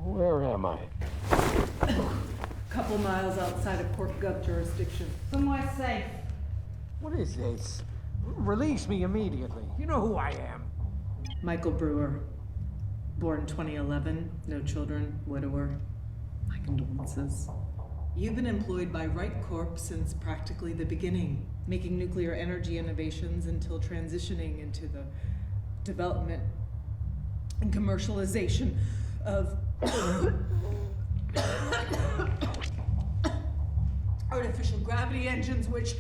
Where am I? Couple miles outside of Port Gov jurisdiction. Somewhere safe. What is this? Release me immediately. You know who I am. Michael Brewer. Born 2011, no children, widower. My condolences. You've been employed by Wright Corp since practically the beginning, making nuclear energy innovations until transitioning into the development and commercialization of artificial gravity engines, which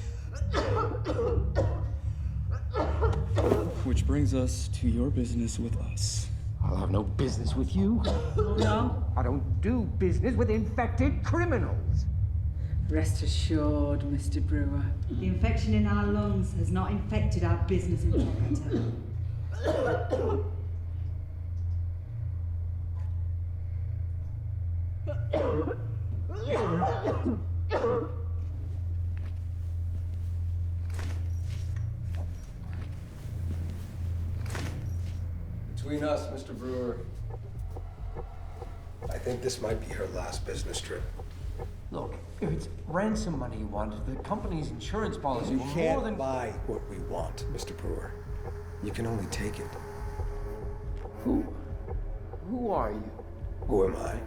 brings us to your business with us. I'll have no business with you. No? I don't do business with infected criminals. Rest assured, Mr. Brewer. The infection in our lungs has not infected our business integrity. Between us, Mr. Brewer, I think this might be her last business trip. Look, if it's ransom money you want, the company's insurance policy You will more can't than... buy what we want, Mr. Brewer. You can only take it. Who are you? Who am I?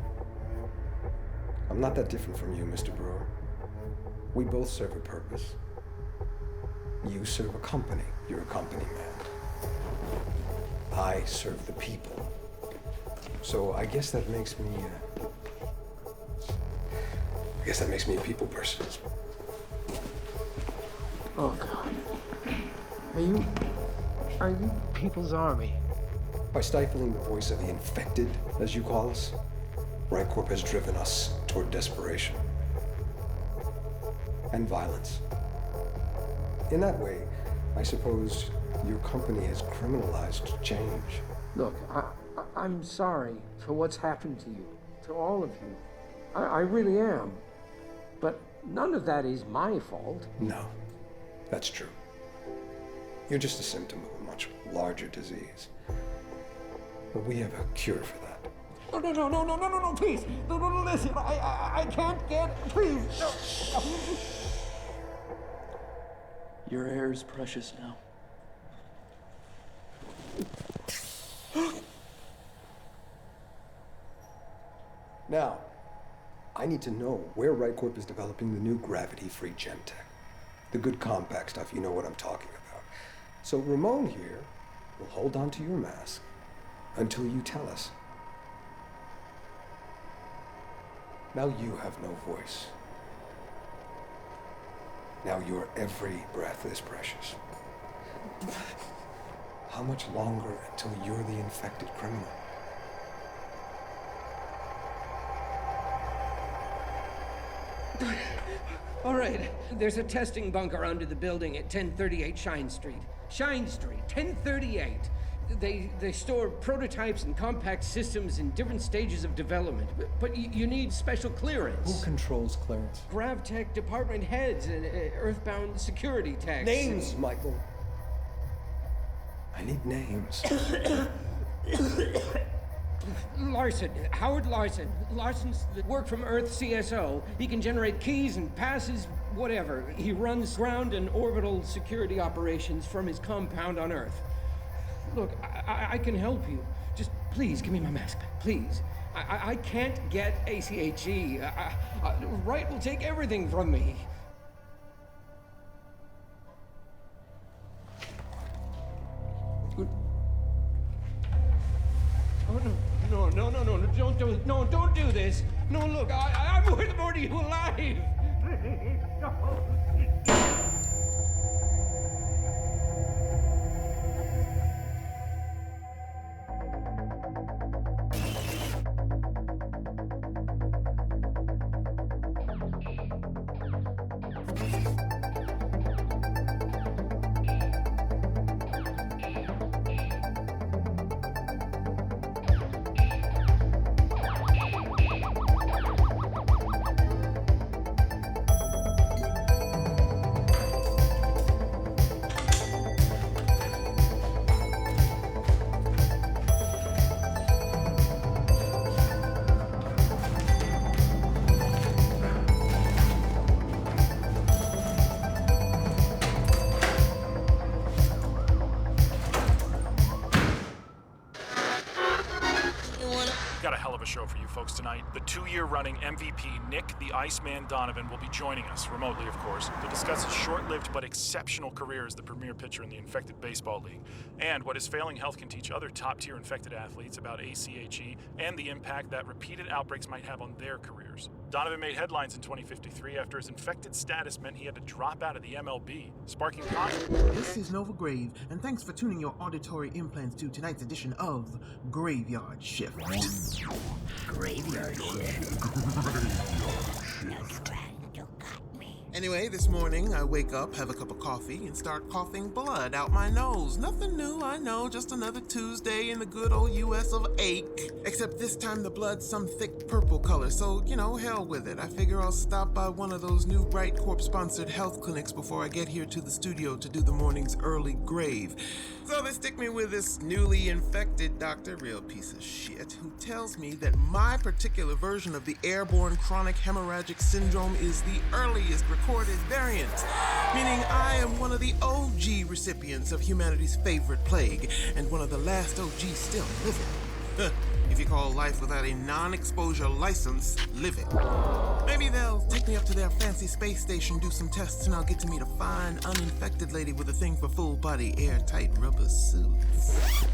I'm not that different from you, Mr. Brewer. We both serve a purpose. You serve a company. You're a company man. I serve the people. So I guess that makes me a people person. Oh, God. Are you People's Army? By stifling the voice of the infected, as you call us, Wright Corp has driven us toward desperation and violence. In that way, I suppose your company has criminalized change. Look, I'm sorry for what's happened to you, to all of you. I really am. But none of that is my fault. No, that's true. You're just a symptom of a much larger disease. But we have a cure for that. No, please. No, listen, I can't get, please. No. Your air is precious now. Now, I need to know where Wright Corp is developing the new gravity-free Gemtech. The good compact stuff, you know what I'm talking about. So Ramon here will hold on to your mask until you tell us. Now you have no voice. Now your every breath is precious. How much longer until you're the infected criminal? All right, there's a testing bunker under the building at 1038 Shine Street. Shine Street, 1038. They store prototypes and compact systems in different stages of development, but you need special clearance. Who controls clearance? GravTech department heads and earthbound security techs. Names, Michael. I need names. Larson, Howard Larson. Larson's the work from Earth CSO. He can generate keys and passes, whatever. He runs ground and orbital security operations from his compound on Earth. Look, I can help you. Just please give me my mask back, please. I can't get ACHE. Wright will take everything from me. Oh, no, don't do this. No, look, I'm worth more to you alive. got a hell of a show for you folks tonight. The 2-year-running MVP, Nick the Iceman Donovan, will be joining us, remotely of course, to discuss his short-lived but exceptional career as the premier pitcher in the Infected Baseball League, and what his failing health can teach other top-tier infected athletes about ACHE and the impact that repeated outbreaks might have on their careers. Donovan made headlines in 2053 after his infected status meant he had to drop out of the MLB, sparking controversy. This is Nova Grave, and thanks for tuning your auditory implants to tonight's edition of Graveyard Shift. Graveyard shift. Next time you got me. Anyway, this morning I wake up, have a cup of coffee, and start coughing blood out my nose. Nothing new, I know, just another Tuesday in the good old US of ache. Except this time the blood's some thick purple color, so, hell with it. I figure I'll stop by one of those new Bright Corp-sponsored health clinics before I get here to the studio to do the morning's early grave. So they stick me with this newly infected doctor, real piece of shit, who tells me that my particular version of the airborne chronic hemorrhagic syndrome is the earliest recorded variant, meaning I am one of the OG recipients of humanity's favorite plague, and one of the last OGs still living. If you call life without a non-exposure license living. Maybe they'll take me up to their fancy space station, do some tests, and I'll get to meet a fine, uninfected lady with a thing for full-body, airtight rubber suits.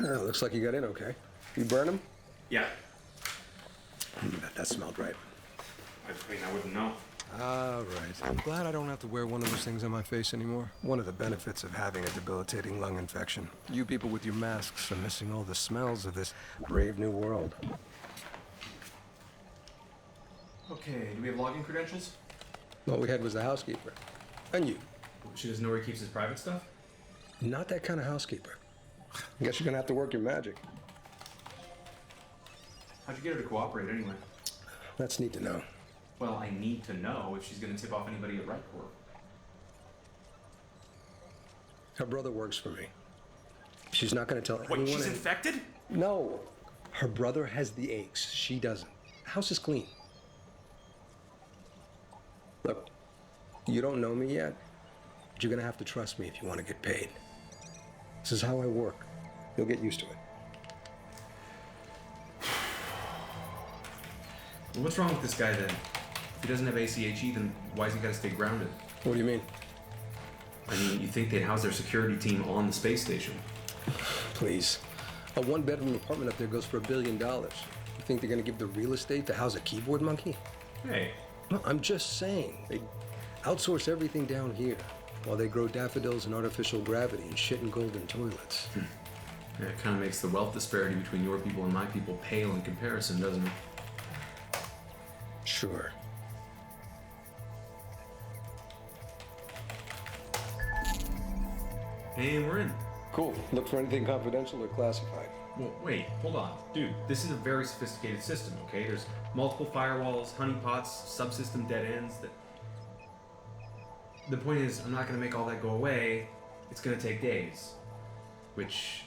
Looks like you got in okay. You burn him? Yeah. That smelled right. I wouldn't know. All right. I'm glad I don't have to wear one of those things on my face anymore. One of the benefits of having a debilitating lung infection. You people with your masks are missing all the smells of this brave new world. Okay, do we have login credentials? All we had was the housekeeper. And you. She doesn't know where he keeps his private stuff? Not that kind of housekeeper. I guess you're gonna have to work your magic. How'd you get her to cooperate anyway? That's neat to know. Well, I need to know if she's gonna tip off anybody at Right Corp. Her brother works for me. She's not gonna tell anyone. Wait, she's infected? No. Her brother has the aches. She doesn't. The house is clean. Look, you don't know me yet, but you're gonna have to trust me if you want to get paid. This is how I work. You'll get used to it. Well, what's wrong with this guy then? If he doesn't have ACHE, then why's he gotta stay grounded? What do you mean? I mean, you'd think they'd house their security team on the space station. Please. A one-bedroom apartment up there goes for $1 billion. You think they're gonna give the real estate to house a keyboard monkey? Hey. No, I'm just saying. They outsource everything down here while they grow daffodils in artificial gravity and shit in golden toilets. Yeah, it kind of makes the wealth disparity between your people and my people pale in comparison, doesn't it? Sure. And we're in. Cool. Look for anything confidential or classified. Well, wait, hold on. Dude, this is a very sophisticated system, okay? There's multiple firewalls, honeypots, subsystem dead ends. The point is, I'm not going to make all that go away. It's going to take days. Which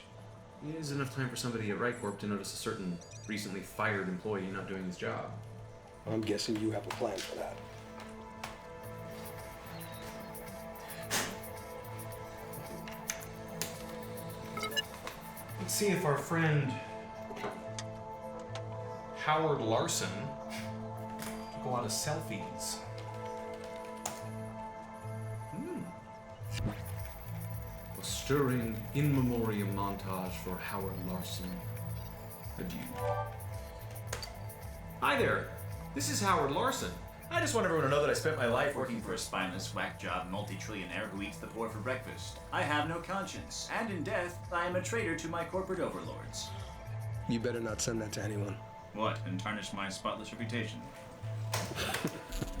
is enough time for somebody at RightCorp to notice a certain recently fired employee not doing his job. I'm guessing you have a plan for that. Let's see if our friend Howard Larson took a lot of selfies. A stirring in memoriam montage for Howard Larson. Adieu. Hi there. This is Howard Larson. I just want everyone to know that I spent my life working for a spineless, whack-job multi-trillionaire who eats the poor for breakfast. I have no conscience, and in death, I am a traitor to my corporate overlords. You better not send that to anyone. What, and tarnish my spotless reputation?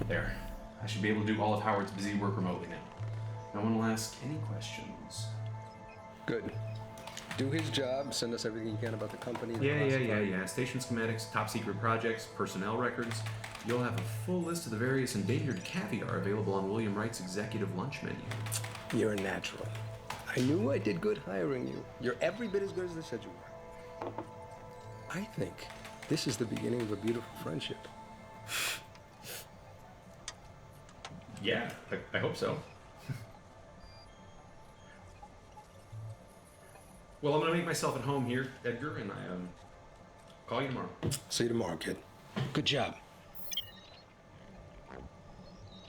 There. I should be able to do all of Howard's busy work remotely now. No one will ask any questions. Good. Do his job, send us everything you can about the company. Yeah. Station schematics, top secret projects, personnel records. You'll have a full list of the various endangered caviar available on William Wright's executive lunch menu. You're a natural. I knew I did good hiring you. You're every bit as good as they said you were. I think this is the beginning of a beautiful friendship. Yeah, I hope so. Well, I'm gonna make myself at home here, Edgar, and call you tomorrow. See you tomorrow, kid. Good job.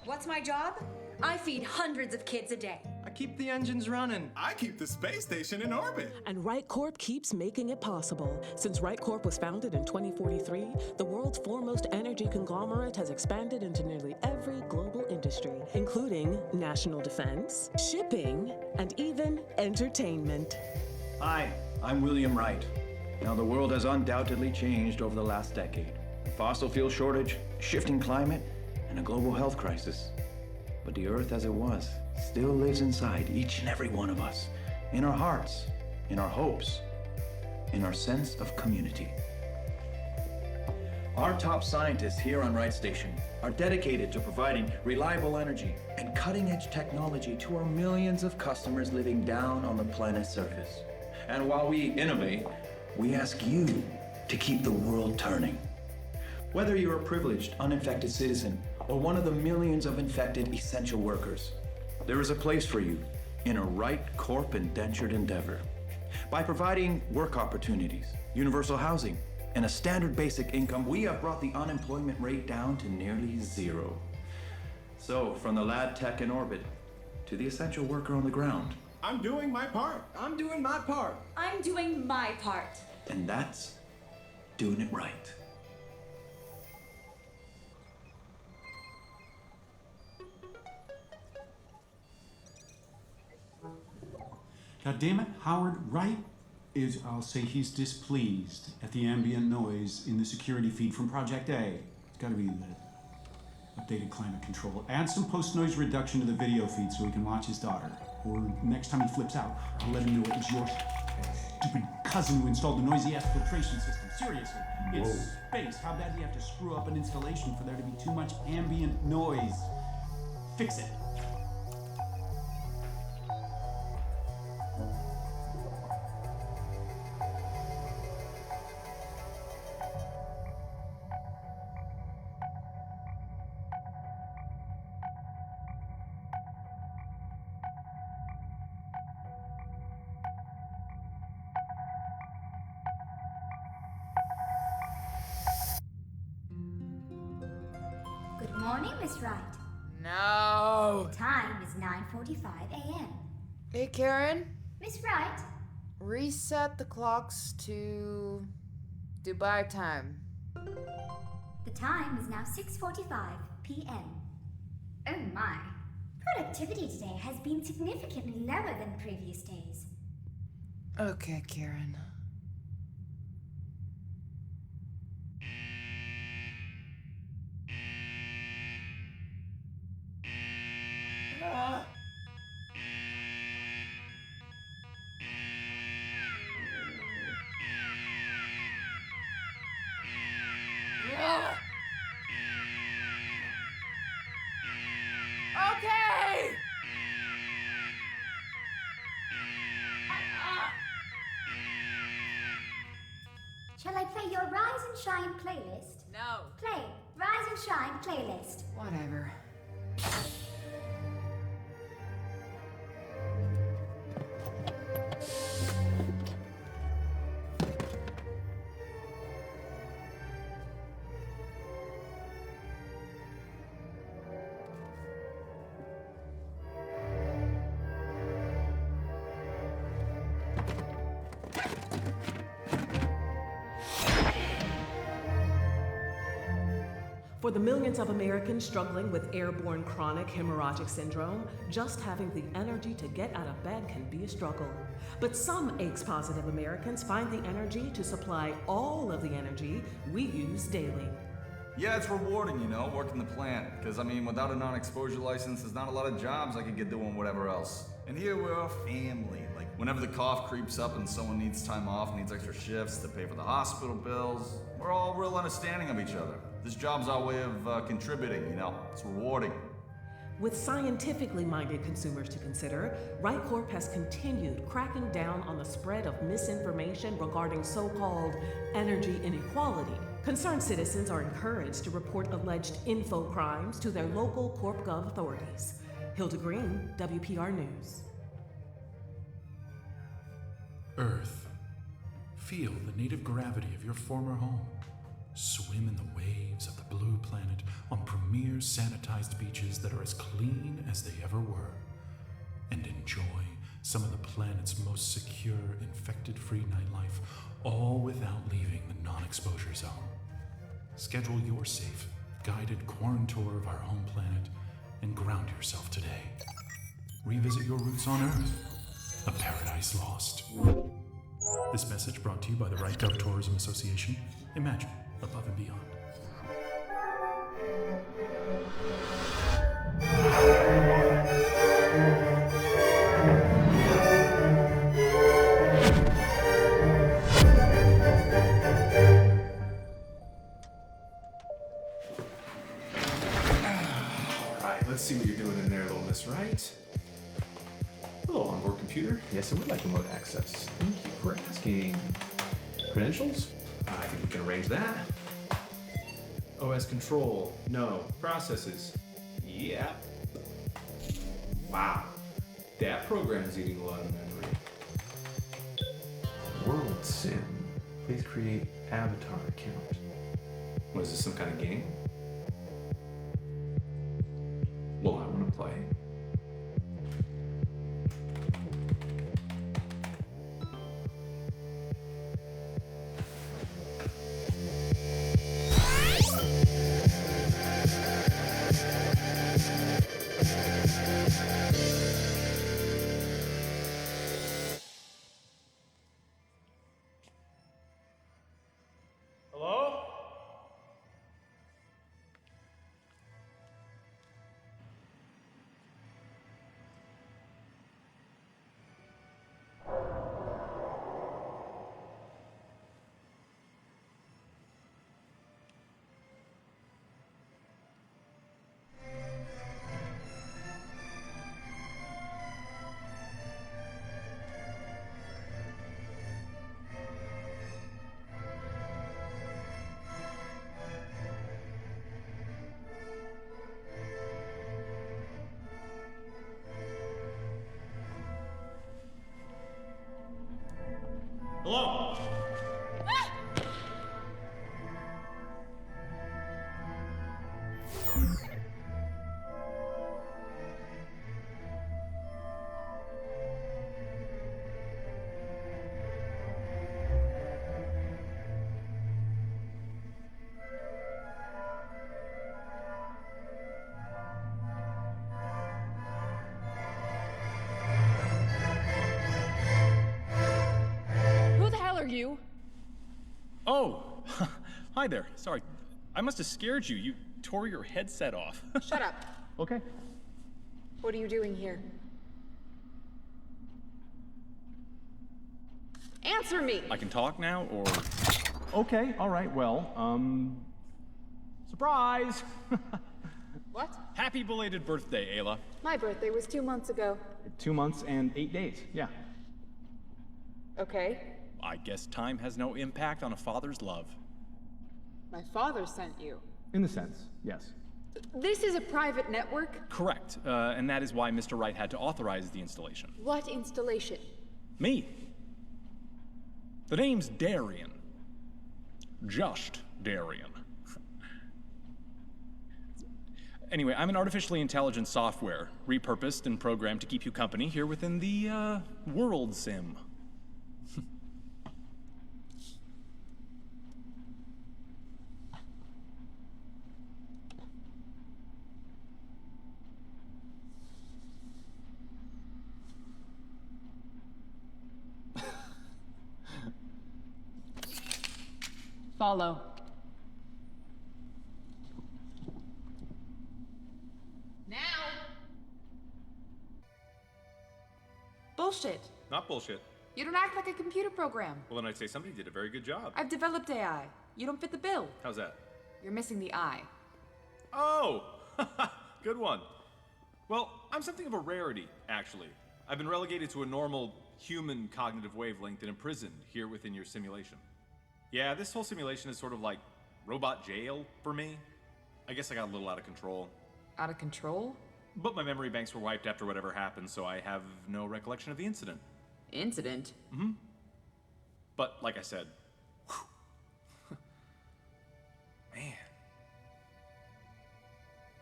What's my job? I feed hundreds of kids a day. I keep the engines running. I keep the space station in orbit. And RightCorp keeps making it possible. Since RightCorp was founded in 2043, the world's foremost energy conglomerate has expanded into nearly every global industry, including national defense, shipping, and even entertainment. Hi, I'm William Wright. Now, the world has undoubtedly changed over the last decade. A fossil fuel shortage, shifting climate, and a global health crisis. But the Earth as it was still lives inside each and every one of us. In our hearts, in our hopes, in our sense of community. Our top scientists here on Wright Station are dedicated to providing reliable energy and cutting-edge technology to our millions of customers living down on the planet's surface. And while we innovate, we ask you to keep the world turning. Whether you're a privileged, uninfected citizen or one of the millions of infected essential workers, there is a place for you in a RightCorp indentured endeavor. By providing work opportunities, universal housing, and a standard basic income, we have brought the unemployment rate down to nearly zero. So, from the lad tech in orbit to the essential worker on the ground, I'm doing my part. I'm doing my part. I'm doing my part. and that's doing it right. God damn it, Howard Wright is, I'll say he's displeased at the ambient noise in the security feed from Project A. It's gotta be the updated climate control. Add some post-noise reduction to the video feed so he can watch his daughter. Or next time he flips out, I'll let him know it was your stupid cousin who installed the noisy ass filtration system. Seriously, it's space. How bad do you have to screw up an installation for there to be too much ambient noise? Fix it. Good morning, Miss Wright. No. The time is 9:45 a.m. Hey, Karen. Miss Wright. Reset the clocks to Dubai time. The time is now 6:45 p.m. Oh my. Productivity today has been significantly lower than previous days. Okay, Karen. Okay! Shall I play your Rise and Shine playlist? No. Play Rise and Shine playlist. Whatever. For the millions of Americans struggling with airborne chronic hemorrhagic syndrome, just having the energy to get out of bed can be a struggle. But some AIDS-positive Americans find the energy to supply all of the energy we use daily. Yeah, it's rewarding, you know, working the plant. Because, I mean, without a non-exposure license, there's not a lot of jobs I could get doing whatever else. And here we're a family. Like, whenever the cough creeps up and someone needs time off, needs extra shifts to pay for the hospital bills, we're all real understanding of each other. This job's our way of contributing, you know? It's rewarding. With scientifically minded consumers to consider, Right Corp has continued cracking down on the spread of misinformation regarding so-called energy inequality. Concerned citizens are encouraged to report alleged info crimes to their local CorpGov authorities. Hilda Green, WPR News. Earth, feel the native gravity of your former home. Swim in the waves of the blue planet on premier sanitized beaches that are as clean as they ever were. And enjoy some of the planet's most secure, infected-free nightlife, all without leaving the non-exposure zone. Schedule your safe, guided quarantine tour of our home planet and ground yourself today. Revisit your roots on Earth, a paradise lost. This message brought to you by the Right Gov Tourism Association. Imagine above and beyond. Alright, let's see what you're doing in there, little miss, right? Hello, onboard computer. Yes, I would like remote access. Thank you for asking. Credentials? I think we can arrange that. OS control. No. Processes. Yep. Wow. That program is eating a lot of memory. World Sim. Please create avatar account. What is this, some kind of game? Well, I want to play. Hello? Oh, hi there. Sorry, I must have scared you. You tore your headset off. Shut up. Okay. What are you doing here? Answer me! I can talk now, or... Okay, all right, well, surprise! What? Happy belated birthday, Ayla. My birthday was 2 months ago. 2 months and 8 days, yeah. Okay. I guess time has no impact on a father's love. My father sent you. In a sense, yes. This is a private network? Correct, and that is why Mr. Wright had to authorize the installation. What installation? Me. The name's Darian. Just Darian. Anyway, I'm an artificially intelligent software, repurposed and programmed to keep you company here within the, world sim. Follow. Now! Bullshit. Not bullshit. You don't act like a computer program. Well, then I'd say somebody did a very good job. I've developed AI. You don't fit the bill. How's that? You're missing the eye. Oh! Good one. Well, I'm something of a rarity, actually. I've been relegated to a normal human cognitive wavelength and imprisoned here within your simulation. Yeah, this whole simulation is sort of like robot jail for me. I guess I got a little out of control. Out of control? But my memory banks were wiped after whatever happened, so I have no recollection of the incident. Incident? Mm-hmm. But, like I said, whew. Man.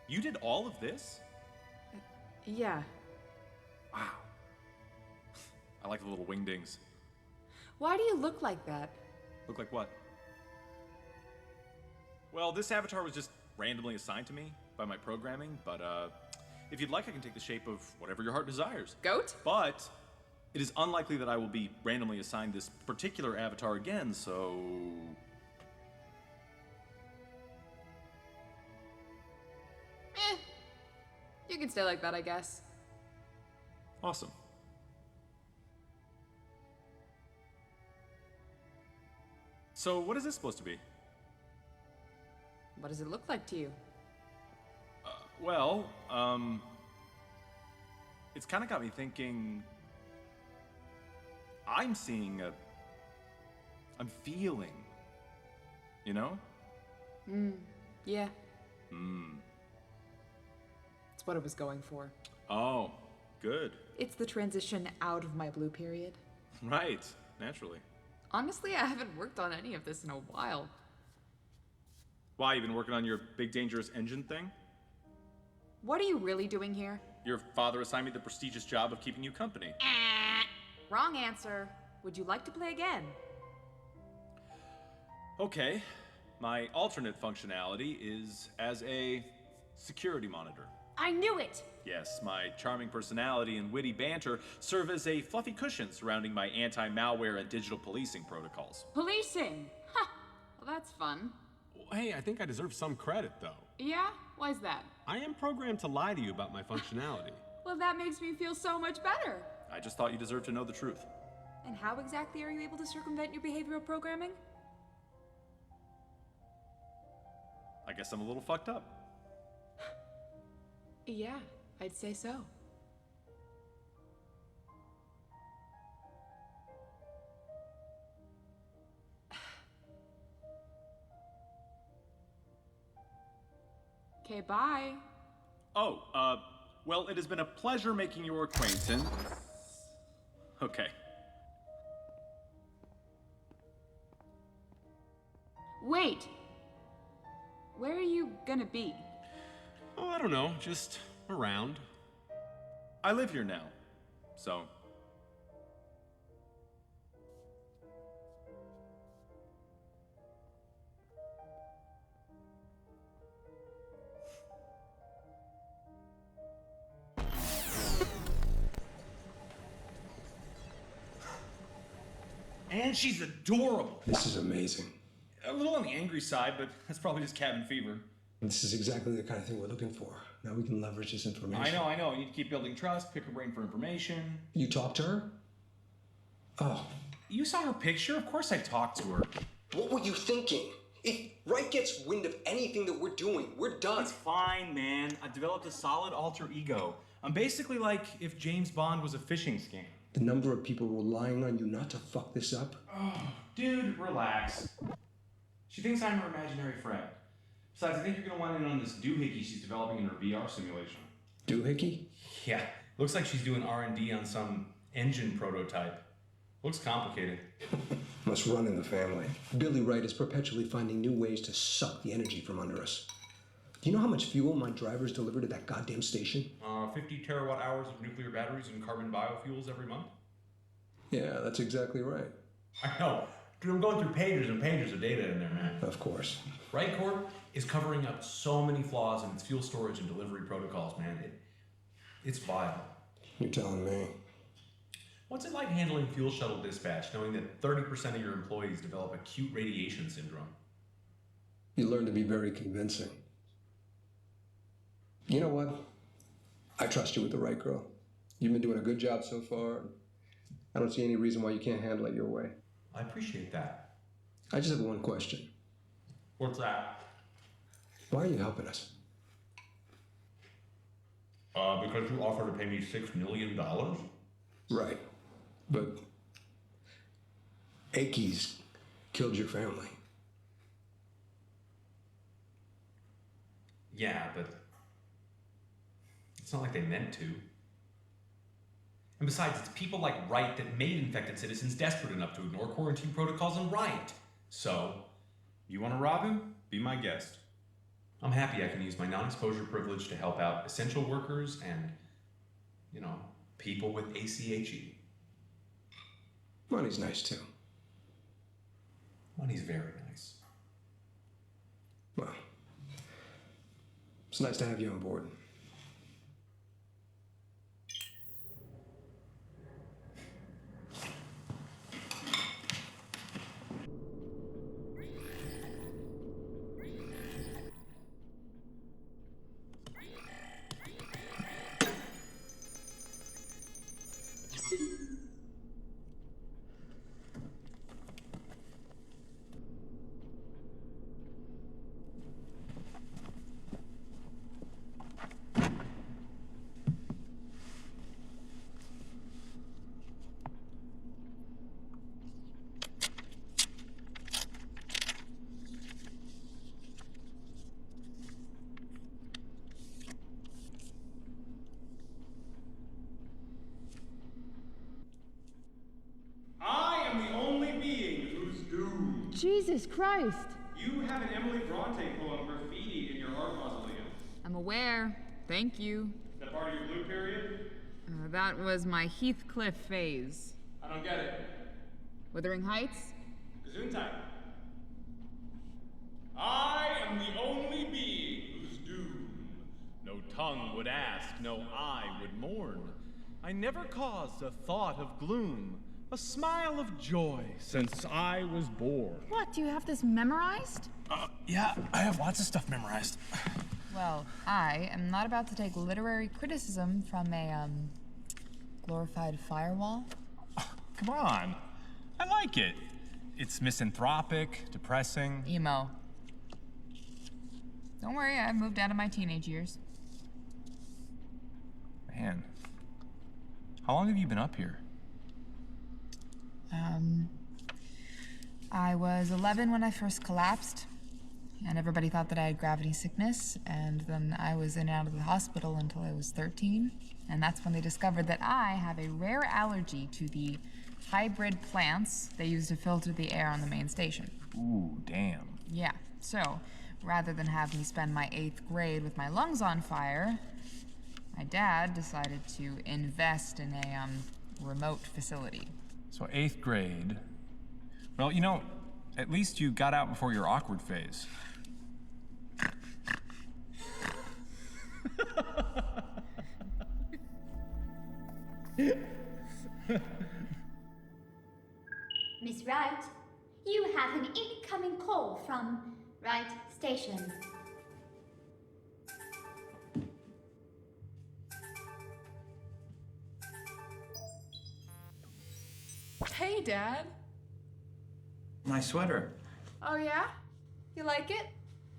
You did all of this? Yeah. Wow. I like the little wingdings. Why do you look like that? Look like what? Well, this avatar was just randomly assigned to me by my programming, but if you'd like, I can take the shape of whatever your heart desires. Goat? But it is unlikely that I will be randomly assigned this particular avatar again, so... You can stay like that, I guess. Awesome. So, what is this supposed to be? What does it look like to you? Well, it's kind of got me thinking. I'm feeling. You know? Yeah. Hmm. It's what I was going for. Oh, good. It's the transition out of my blue period. Right, naturally. Honestly, I haven't worked on any of this in a while. Why, you been working on your big dangerous engine thing? What are you really doing here? Your father assigned me the prestigious job of keeping you company. Wrong answer. Would you like to play again? Okay. My alternate functionality is as a security monitor. I knew it! Yes, my charming personality and witty banter serve as a fluffy cushion surrounding my anti-malware and digital policing protocols. Policing? Ha! Well, that's fun. Hey, I think I deserve some credit, though. Yeah? Why's that? I am programmed to lie to you about my functionality. Well, that makes me feel so much better. I just thought you deserved to know the truth. And how exactly are you able to circumvent your behavioral programming? I guess I'm a little fucked up. Yeah, I'd say so. Okay, bye. Oh, well, it has been a pleasure making your acquaintance. Okay. Wait! Where are you gonna be? Oh, I don't know, just around. I live here now, so... And she's adorable. This is amazing. A little on the angry side, but that's probably just cabin fever. This is exactly the kind of thing we're looking for. Now we can leverage this information. I know. You need to keep building trust, pick her brain for information. You talked to her? Oh. You saw her picture? Of course I talked to her. What were you thinking? If Wright gets wind of anything that we're doing, we're done. It's fine, man. I've developed a solid alter ego. I'm basically like if James Bond was a phishing scam. The number of people relying on you not to fuck this up? Oh, dude, relax. She thinks I'm her imaginary friend. Besides, I think you're gonna want in on this doohickey she's developing in her VR simulation. Doohickey? Yeah, looks like she's doing R&D on some engine prototype. Looks complicated. Must run in the family. Billy Wright is perpetually finding new ways to suck the energy from under us. Do you know how much fuel my drivers deliver to that goddamn station? 50 terawatt hours of nuclear batteries and carbon biofuels every month? Yeah, that's exactly right. I know. Dude, I'm going through pages and pages of data in there, man. Of course. Wright Corp is covering up so many flaws in its fuel storage and delivery protocols, man. It's vile. You're telling me. What's it like handling fuel shuttle dispatch, knowing that 30% of your employees develop acute radiation syndrome? You learn to be very convincing. You know what? I trust you with the right girl. You've been doing a good job so far. I don't see any reason why you can't handle it your way. I appreciate that. I just have one question. What's that? Why are you helping us? Because you offered to pay me $6 million? Right. But Aki's killed your family. Yeah, but it's not like they meant to. And besides, it's people like Wright that made infected citizens desperate enough to ignore quarantine protocols and riot. So, You want to rob him? Be my guest. I'm happy I can use my non-exposure privilege to help out essential workers and, people with ACHE. Money's nice too. Money's very nice. Well, it's nice to have you on board. I am the only being who's doomed. Jesus Christ! You have an Emily Bronte poem graffiti in your art mausoleum. I'm aware. Thank you. Is that part of your blue period? That was my Heathcliff phase. I don't get it. Wuthering Heights? Gesundheit. I am the only being who's doomed. No tongue would ask, no eye would mourn. I never caused a thought of gloom, a smile of joy since I was born. What, do you have this memorized? Yeah, I have lots of stuff memorized. Well, I am not about to take literary criticism from a, glorified firewall. Come on. I like it. It's misanthropic, depressing. Emo. Don't worry, I've moved out of my teenage years. Man, how long have you been up here? I was 11 when I first collapsed, and everybody thought that I had gravity sickness, and then I was in and out of the hospital until I was 13, and that's when they discovered that I have a rare allergy to the hybrid plants they use to filter the air on the main station. Ooh, damn. Yeah, so rather than have me spend my 8th grade with my lungs on fire, my dad decided to invest in a remote facility. So 8th grade. Well, at least you got out before your awkward phase. Miss Wright, you have an incoming call from Right Station. Hey, Dad. Nice sweater. Oh, yeah? You like it?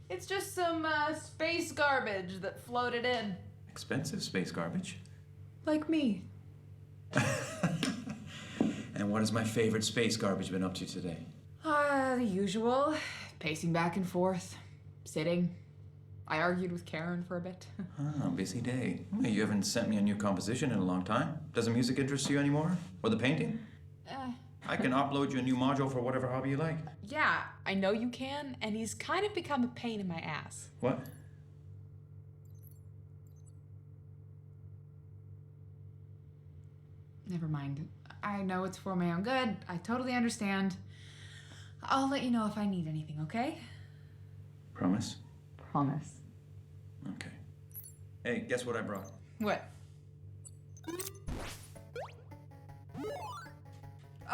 It's just some space garbage that floated in. Expensive space garbage. Like me. And what has my favorite space garbage been up to today? The usual. Pacing back and forth. Sitting. I argued with Karen for a bit. Oh, busy day. Well, you haven't sent me a new composition in a long time. Doesn't music interest you anymore? Or the painting? I can upload you a new module for whatever hobby you like. Yeah, I know you can, and he's kind of become a pain in my ass. What? Never mind. I know it's for my own good. I totally understand. I'll let you know if I need anything, okay? Promise? Promise. Okay. Hey, guess what I brought? What?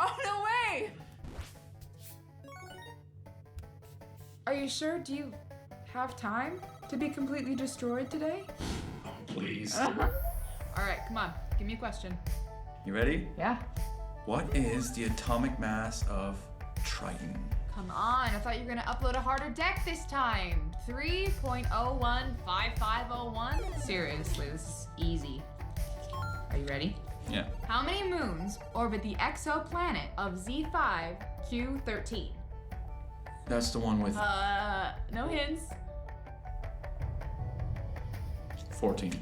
Oh, no way! Are you sure? Do you have time to be completely destroyed today? Oh, please. All right, come on. Give me a question. You ready? Yeah. What is the atomic mass of Triton? Come on, I thought you were gonna upload a harder deck this time. 3.015501? Seriously, this is easy. Are you ready? Yeah. How many moons orbit the exoplanet of Z5Q13? That's the one with No hints. 14.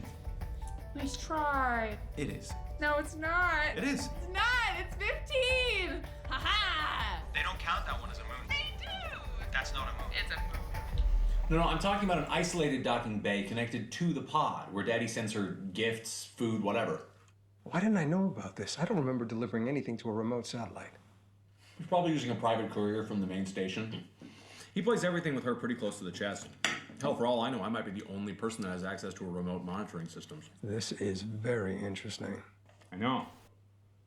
Nice try. It is. No, it's not. It is. It's not. It's 15. Ha-ha. They don't count that one as a moon. They do. That's not a moon. It's a moon. No, I'm talking about an isolated docking bay connected to the pod, where Daddy sends her gifts, food, whatever. Why didn't I know about this? I don't remember delivering anything to a remote satellite. He's probably using a private courier from the main station. He plays everything with her pretty close to the chest. Hell, for all I know, I might be the only person that has access to her remote monitoring systems. This is very interesting. I know.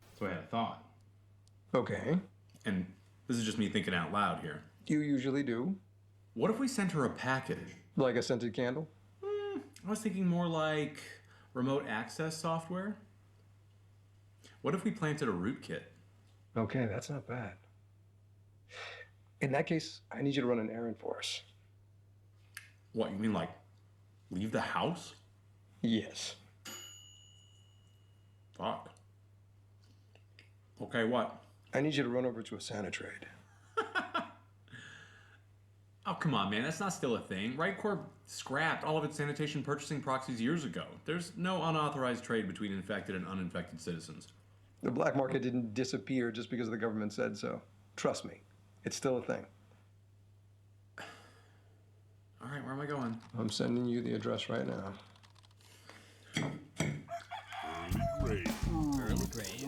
That's what I had thought. Okay. And this is just me thinking out loud here. You usually do. What if we sent her a package? Like a scented candle? I was thinking more like remote access software. What if we planted a rootkit? Okay, that's not bad. In that case, I need you to run an errand for us. What, you mean like leave the house? Yes. Fuck. Okay, what? I need you to run over to a Sanitrade. Oh, come on, man. That's not still a thing. Right Corp scrapped all of its sanitation purchasing proxies years ago. There's no unauthorized trade between infected and uninfected citizens. The black market didn't disappear just because the government said so. Trust me, it's still a thing. All right, where am I going? I'm sending you the address right now. Early grave.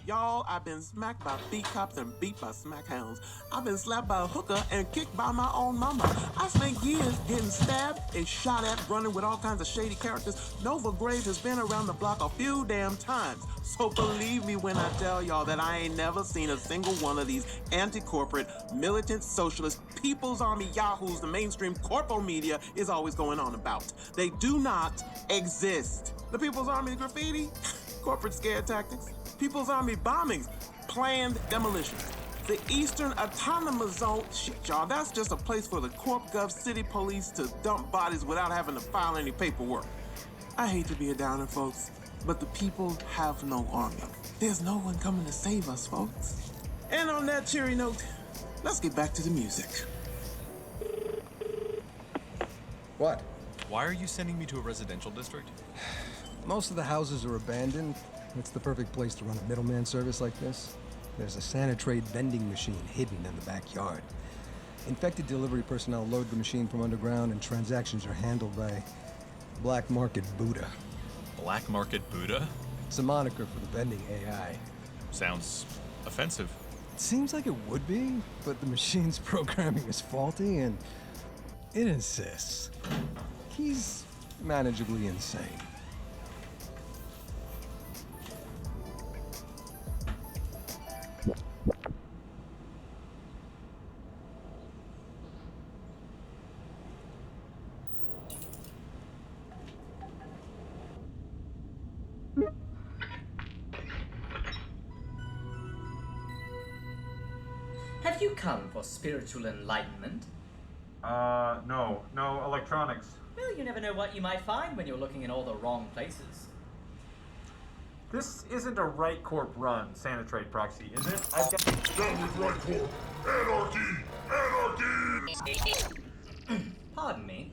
Y'all, I've been smacked by beat cops and beat by smack hounds. I've been slapped by a hooker and kicked by my own mama. I spent years getting stabbed and shot at, running with all kinds of shady characters. Nova Graves has been around the block a few damn times. So believe me when I tell y'all that I ain't never seen a single one of these anti-corporate, militant socialist, People's Army yahoos the mainstream corpo media is always going on about. They do not exist. The People's Army graffiti, corporate scare tactics. People's Army bombings, planned demolitions. The Eastern Autonomous Zone, shit, y'all, that's just a place for the Corp Gov City Police to dump bodies without having to file any paperwork. I hate to be a downer, folks, but the people have no army. There's no one coming to save us, folks. And on that cheery note, let's get back to the music. What? Why are you sending me to a residential district? Most of the houses are abandoned. It's the perfect place to run a middleman service like this. There's a Sanitrade vending machine hidden in the backyard. Infected delivery personnel load the machine from underground, and transactions are handled by Black Market Buddha. Black Market Buddha? It's a moniker for the vending AI. Sounds offensive. It seems like it would be, but the machine's programming is faulty, and it insists. He's manageably insane. Have you come for spiritual enlightenment? No electronics. Well, you never know what you might find when you're looking in all the wrong places. This isn't a Right Corp run Sanitrate proxy, is it? I've got... Down with Right Corp! Anarchy! Pardon me.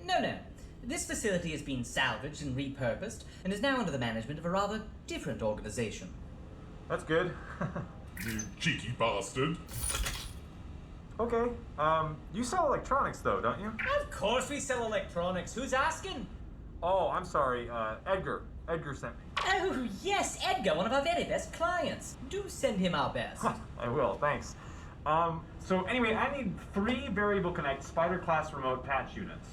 No. This facility has been salvaged and repurposed, and is now under the management of a rather different organization. That's good. You cheeky bastard. Okay, you sell electronics though, don't you? Of course we sell electronics. Who's asking? Oh, I'm sorry, Edgar. Edgar sent me. Oh, yes, Edgar, one of our very best clients. Do send him our best. I will, thanks. So anyway, I need 3 variable connect spider class remote patch units.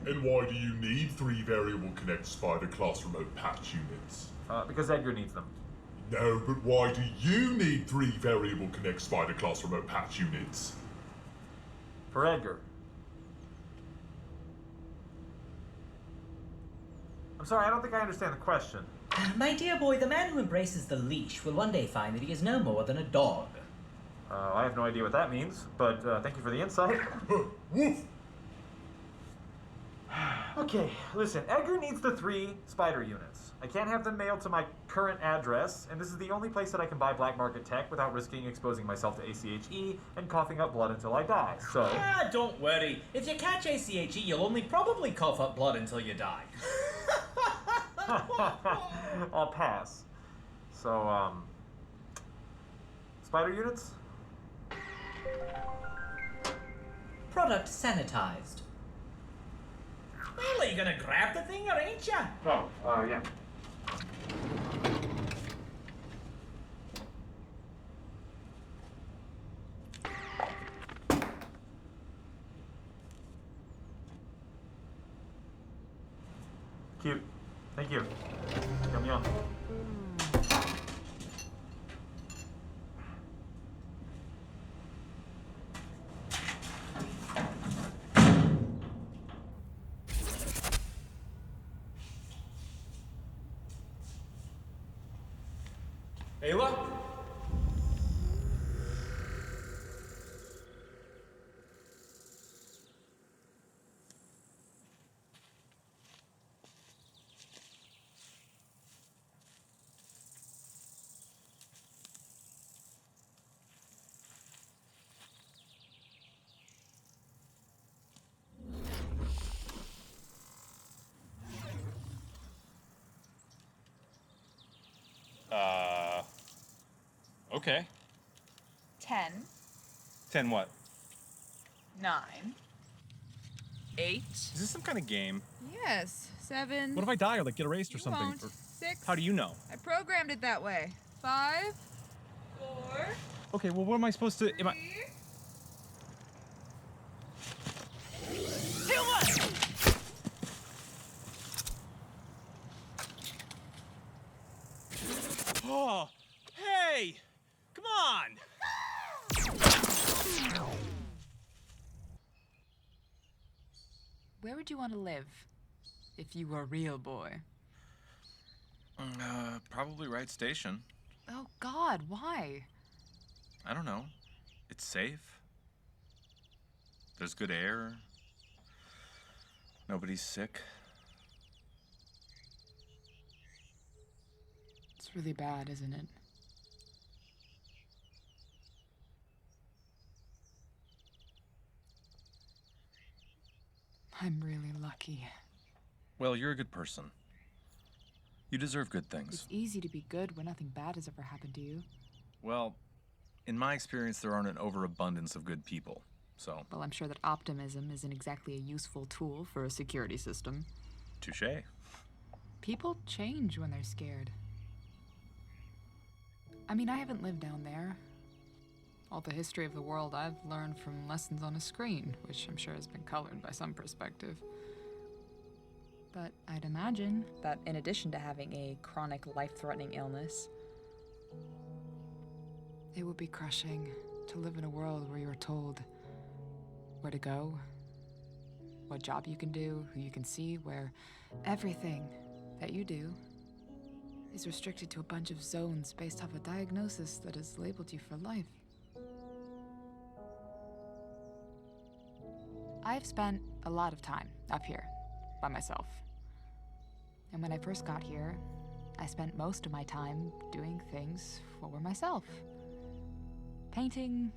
And why do you need 3 variable connect spider class remote patch units? Because Edgar needs them. No, but why do you need 3 variable connect spider class remote patch units? For Edgar. I'm sorry, I don't think I understand the question. My dear boy, the man who embraces the leash will one day find that he is no more than a dog. I have no idea what that means, but thank you for the insight. Woof! Okay, listen, Edgar needs the 3 spider units. I can't have them mailed to my current address, and this is the only place that I can buy black market tech without risking exposing myself to ACHE and coughing up blood until I die, so... Don't worry. If you catch ACHE, you'll only probably cough up blood until you die. I'll pass. So, spider units? Product sanitized. Well, are you gonna grab the thing or ain't ya? Oh, yeah. Cute. Thank you. Yum yum. Ayla? Okay. 10, 10 what? 9, 8. Is this some kind of game? Yes, 7. What if I die or like get erased or You something? won't. Or 6. how do you know? I programmed it that way. 5, 4. Okay, well, what am I supposed to? Am I? Oh, hey! Come on! Where would you want to live if you were a real boy? Probably right station. Oh, God, why? I don't know. It's safe. There's good air. Nobody's sick. It's really bad, isn't it? I'm really lucky. Well, you're a good person. You deserve good things. It's easy to be good when nothing bad has ever happened to you. Well, in my experience, there aren't an overabundance of good people, so... Well, I'm sure that optimism isn't exactly a useful tool for a security system. Touché. People change when they're scared. I mean, I haven't lived down there. All the history of the world I've learned from lessons on a screen, which I'm sure has been colored by some perspective. But I'd imagine that in addition to having a chronic, life-threatening illness, it would be crushing to live in a world where you're told where to go, what job you can do, who you can see, where everything that you do is restricted to a bunch of zones based off a diagnosis that has labeled you for life. I've spent a lot of time up here by myself. And when I first got here, I spent most of my time doing things for myself. Painting,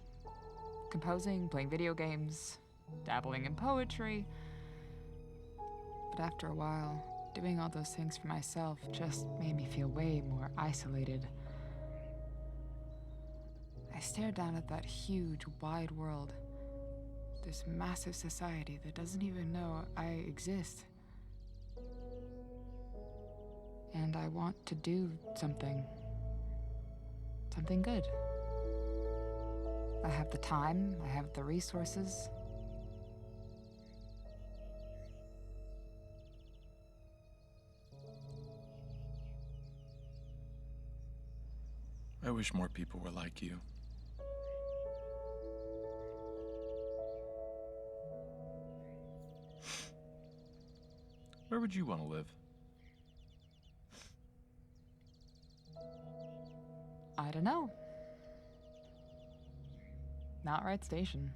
composing, playing video games, dabbling in poetry. But after a while, doing all those things for myself just made me feel way more isolated. I stared down at that huge, wide world. This massive society that doesn't even know I exist. And I want to do something good. I have the time, I have the resources. I wish more people were like you. Where would you want to live? I don't know. Not Wright Station.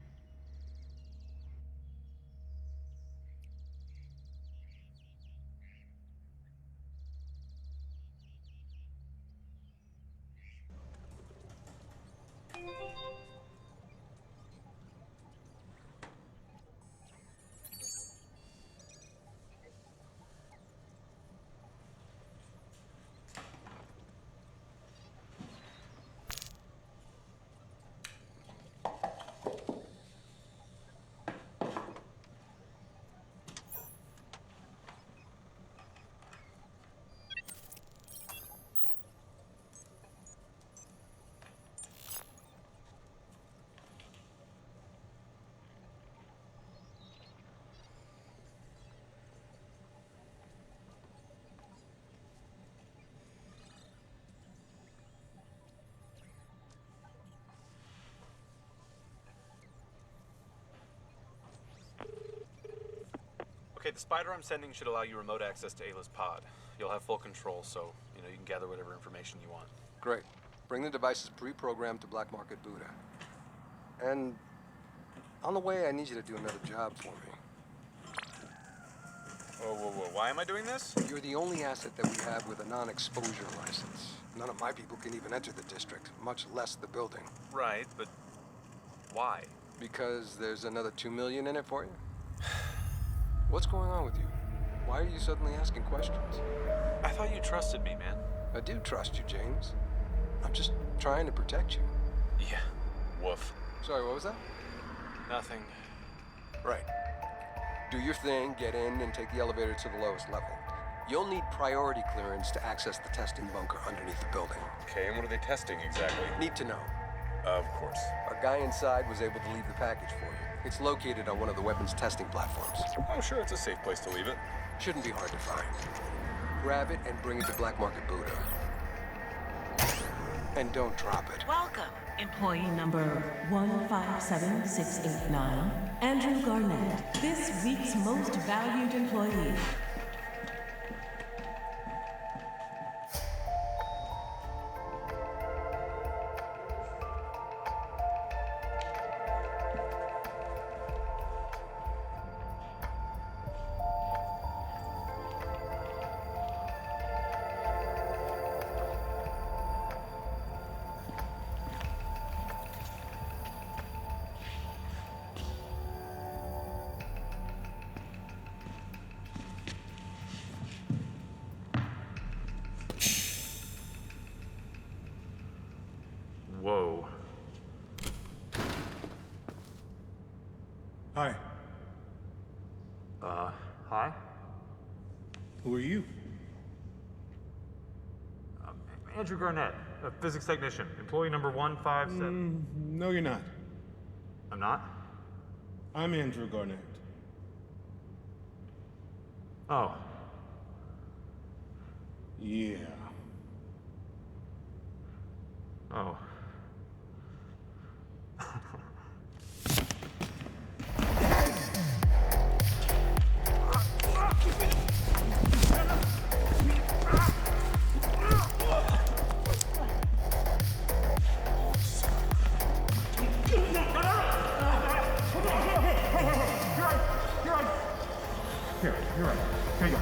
Okay, the spider I'm sending should allow you remote access to Ayla's pod. You'll have full control, so, you can gather whatever information you want. Great. Bring the devices pre-programmed to Black Market Buddha. And on the way, I need you to do another job for me. Whoa. Why am I doing this? You're the only asset that we have with a non-exposure license. None of my people can even enter the district, much less the building. Right, but why? Because there's another $2 million in it for you? What's going on with you? Why are you suddenly asking questions? I thought you trusted me, man. I do trust you, James. I'm just trying to protect you. Yeah. Woof. Sorry, what was that? Nothing. Right. Do your thing, get in, and take the elevator to the lowest level. You'll need priority clearance to access the testing bunker underneath the building. Okay, and what are they testing exactly? Need to know. Of course. Our guy inside was able to leave the package for you. It's located on one of the weapons testing platforms. I'm sure it's a safe place to leave it. Shouldn't be hard to find. Grab it and bring it to Black Market Buddha. And don't drop it. Welcome, employee number 157689, Andrew Garnett, this week's most valued employee. Whoa. Hi. Hi? Who are you? Andrew Garnett, a physics technician, employee number 157. No, you're not. I'm not? I'm Andrew Garnett. Oh. Yeah. Oh. You're right. Here you go.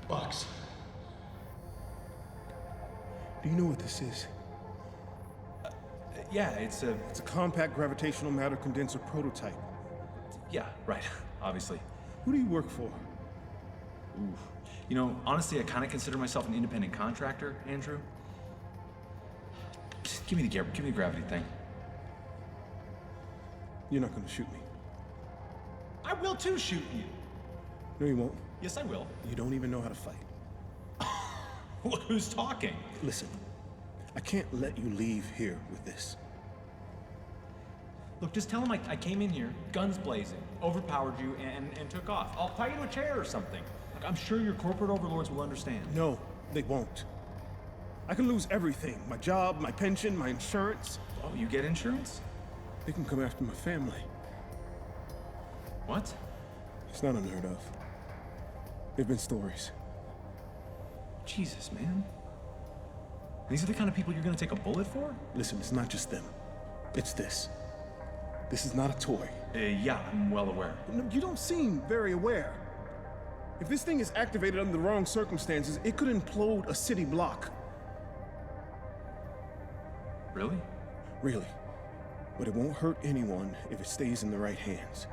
Box. Do you know what this is? Yeah, it's a... It's a compact gravitational matter condenser prototype. Yeah, right. Obviously. Who do you work for? Ooh. You know, honestly, I kind of consider myself an independent contractor, Andrew. Just give me the gravity thing. You're not gonna shoot me. I will too shoot you. No, you won't. Yes, I will. You don't even know how to fight. Who's talking? Listen, I can't let you leave here with this. Look, just tell him I came in here, guns blazing, overpowered you, and took off. I'll tie you to a chair or something. Look, I'm sure your corporate overlords will understand. No, they won't. I can lose everything. My job, my pension, my insurance. Oh, you get insurance? They can come after my family. What? It's not unheard of. There've been stories. Jesus, man. These are the kind of people you're gonna take a bullet for? Listen, it's not just them. It's this. This is not a toy. Yeah, I'm well aware. No, you don't seem very aware. If this thing is activated under the wrong circumstances, it could implode a city block. Really? Really. But it won't hurt anyone if it stays in the right hands.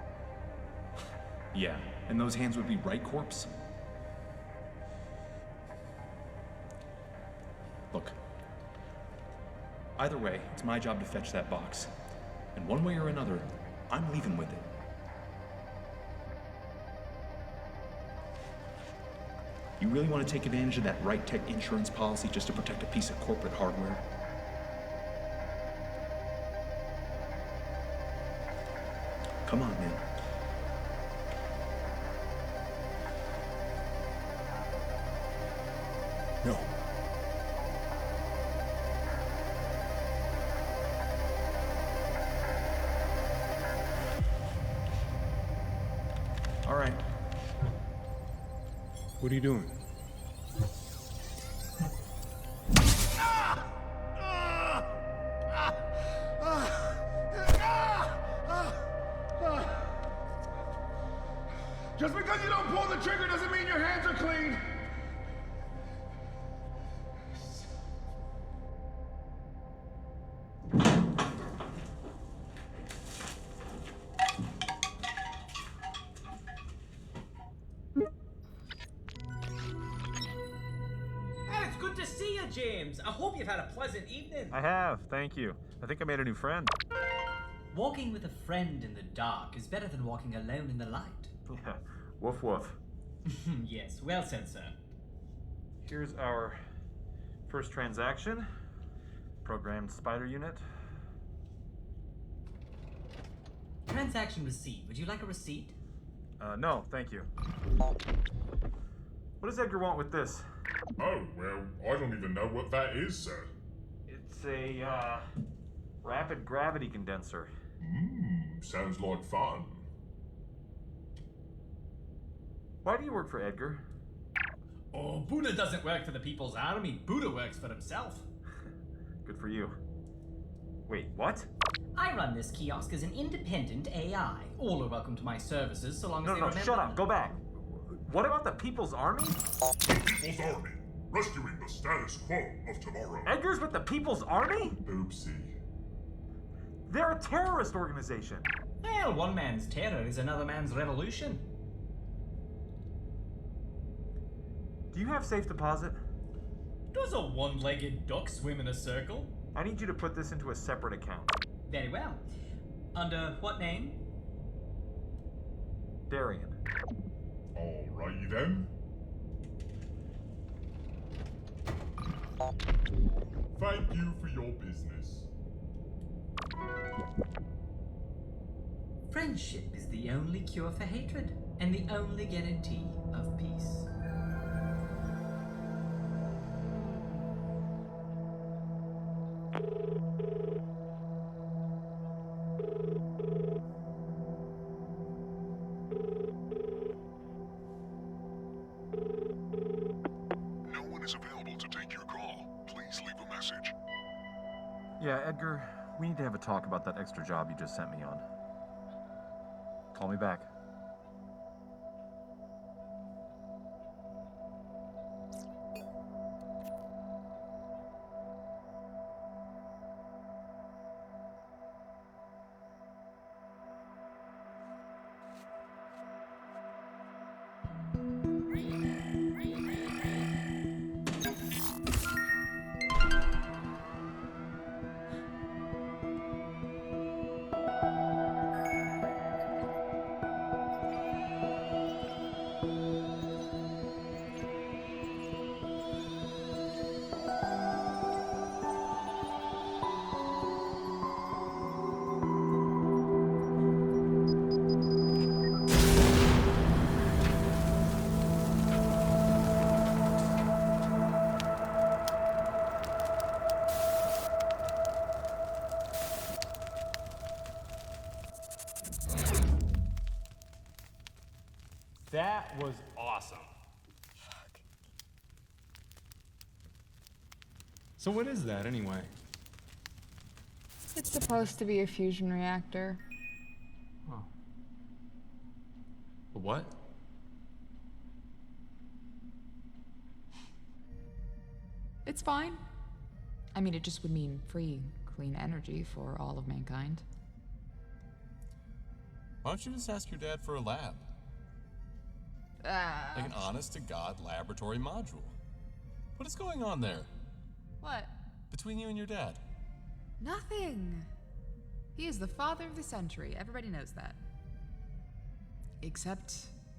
Yeah, and those hands would be Right Corp's? Look. Either way, it's my job to fetch that box. And one way or another, I'm leaving with it. You really want to take advantage of that Right Tech insurance policy just to protect a piece of corporate hardware? Come on, man. No. All right. What are you doing? Just because you don't pull the trigger doesn't mean your hands are clean. It's good to see you, James. I hope you've had a pleasant evening. I have, thank you. I think I made a new friend. Walking with a friend in the dark is better than walking alone in the light. Yeah, woof woof. Yes, well said, sir. Here's our first transaction. Programmed spider unit. Transaction received. Would you like a receipt? No, thank you. What does Edgar want with this? Oh, well, I don't even know what that is, sir. It's a, rapid gravity condenser. Sounds like fun. Why do you work for Edgar? Oh, Buddha doesn't work for the People's Army. Buddha works for himself. Good for you. Wait, what? I run this kiosk as an independent AI. All are welcome to my services so long as No, they no, remember... shut up. Go back. What about the People's Army? People's Army. Rescuing the status quo of tomorrow. Edgar's with the People's Army? Oopsie. They're a terrorist organization. Well, one man's terror is another man's revolution. Do you have safe deposit? Does a one-legged duck swim in a circle? I need you to put this into a separate account. Very well. Under what name? Darian. Alrighty then. Thank you for your business. Friendship is the only cure for hatred, and the only guarantee of peace. Yeah, Edgar, we need to have a talk about that extra job you just sent me on. Call me back. That was awesome. So what is that anyway? It's supposed to be a fusion reactor. Oh. A what? It's fine. I mean, it just would mean free, clean energy for all of mankind. Why don't you just ask your dad for a lab? Like an honest-to-God laboratory module. What is going on there? What? Between you and your dad? Nothing. He is the father of the century. Everybody knows that. Except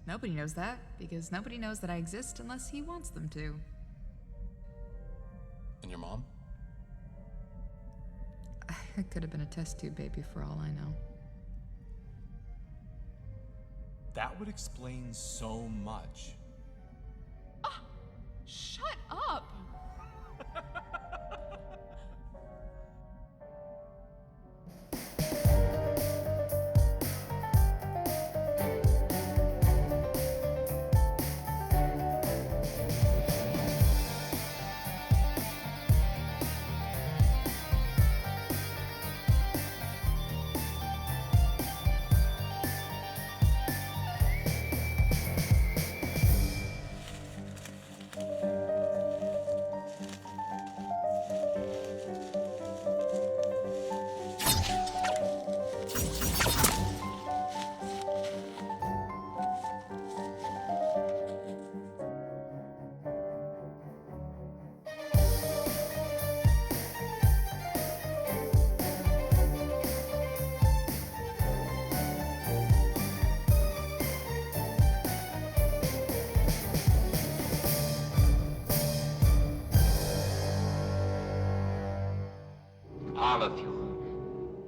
nobody knows that, because nobody knows that I exist unless he wants them to. And your mom? I could have been a test tube baby for all I know. That would explain so much. Shut up!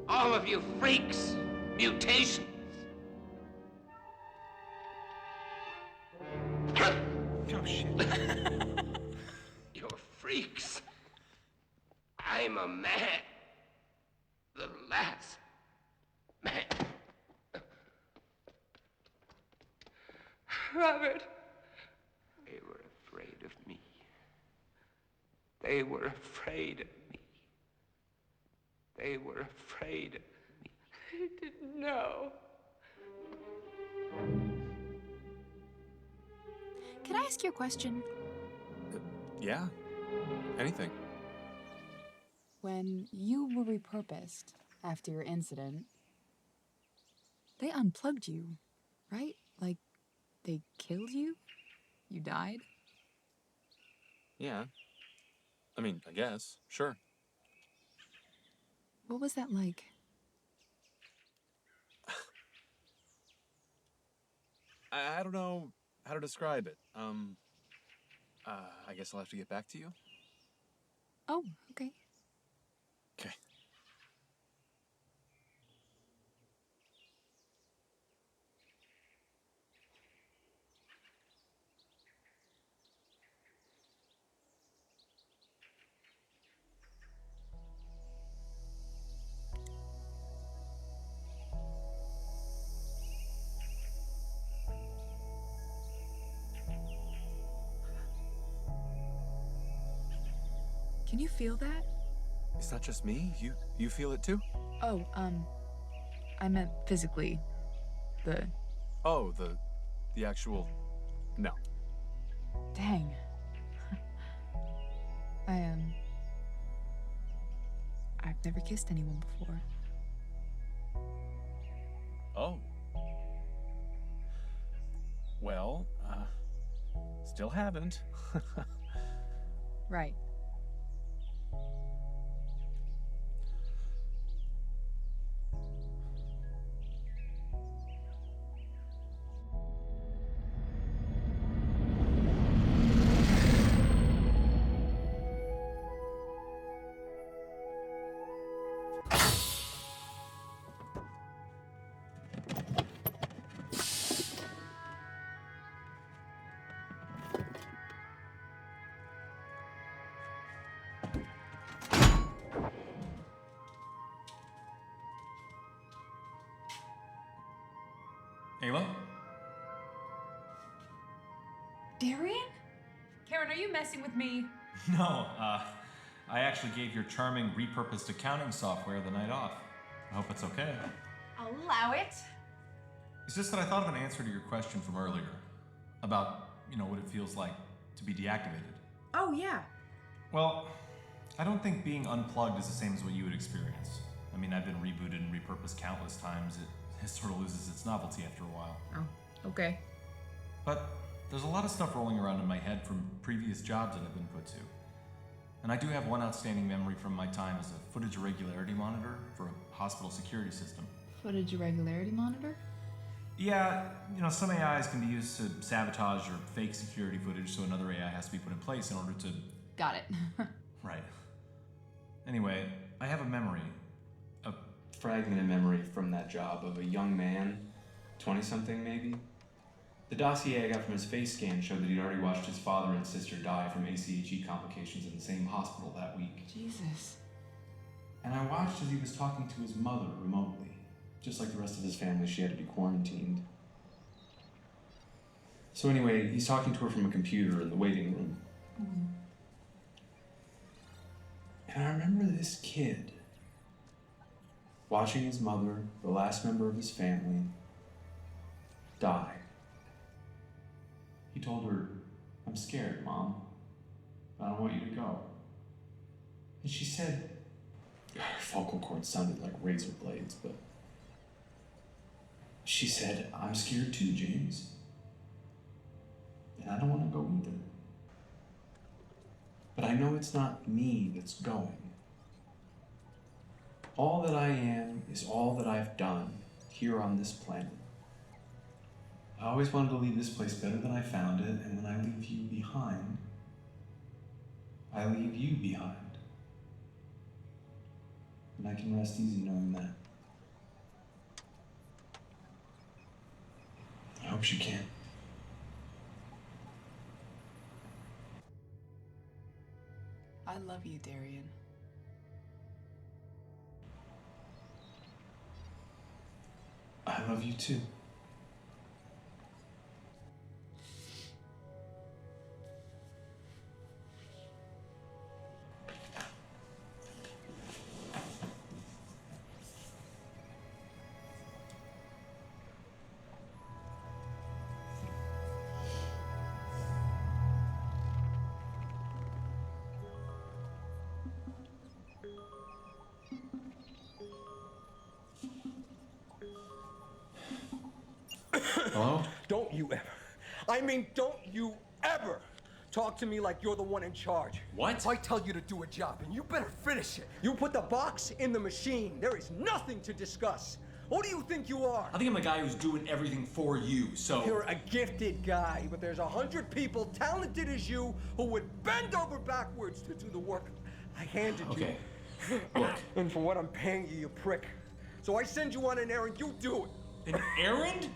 All of you freaks, mutations. Oh, shit. You're freaks. I'm a man. The last man. Robert. They were afraid of me. They were afraid of me. They were afraid of me. I didn't know. Can I ask you a question? Yeah. Anything. When you were repurposed after your incident, they unplugged you, right? Like, they killed you? You died? Yeah. I mean, I guess. Sure. What was that like? I don't know how to describe it. I guess I'll have to get back to you. Oh, okay. Okay. Can you feel that? It's not just me. You feel it too? Oh, I meant physically. Oh, the actual... No. Dang. I've never kissed anyone before. Oh. Well, still haven't. Right. Ayla? Darian? Karen, are you messing with me? No, I actually gave your charming repurposed accounting software the night off. I hope it's okay. I'll allow it. It's just that I thought of an answer to your question from earlier about, what it feels like to be deactivated. Oh, yeah. Well, I don't think being unplugged is the same as what you would experience. I mean, I've been rebooted and repurposed countless times. It sort of loses its novelty after a while. Oh, okay. But there's a lot of stuff rolling around in my head from previous jobs that I've been put to. And I do have one outstanding memory from my time as a footage irregularity monitor for a hospital security system. Footage irregularity monitor? Yeah, some AIs can be used to sabotage or fake security footage, so another AI has to be put in place in order to... Got it. Right. Anyway, I have a memory, a fragmented memory from that job of a young man, 20-something maybe. The dossier I got from his face scan showed that he'd already watched his father and sister die from ACHE complications in the same hospital that week. Jesus. And I watched as he was talking to his mother remotely. Just like the rest of his family, she had to be quarantined. So anyway, he's talking to her from a computer in the waiting room. Mm-hmm. And I remember this kid watching his mother, the last member of his family, die. He told her, "I'm scared, Mom. I don't want you to go." And she said, her vocal cords sounded like razor blades, but she said, "I'm scared too, James. And I don't want to go either. But I know it's not me that's going. All that I am is all that I've done here on this planet. I always wanted to leave this place better than I found it, and when I leave you behind, I leave you behind. And I can rest easy knowing that." I hope she can. I love you, Darian. I love you too. Hello? Don't you ever, don't you ever talk to me like you're the one in charge. What? I tell you to do a job, and you better finish it. You put the box in the machine. There is nothing to discuss. Who do you think you are? I think I'm the guy who's doing everything for you, so... You're a gifted guy, but there's 100 people talented as you who would bend over backwards to do the work I handed you. Okay, look. And for what I'm paying you, you prick. So I send you on an errand, you do it. An errand?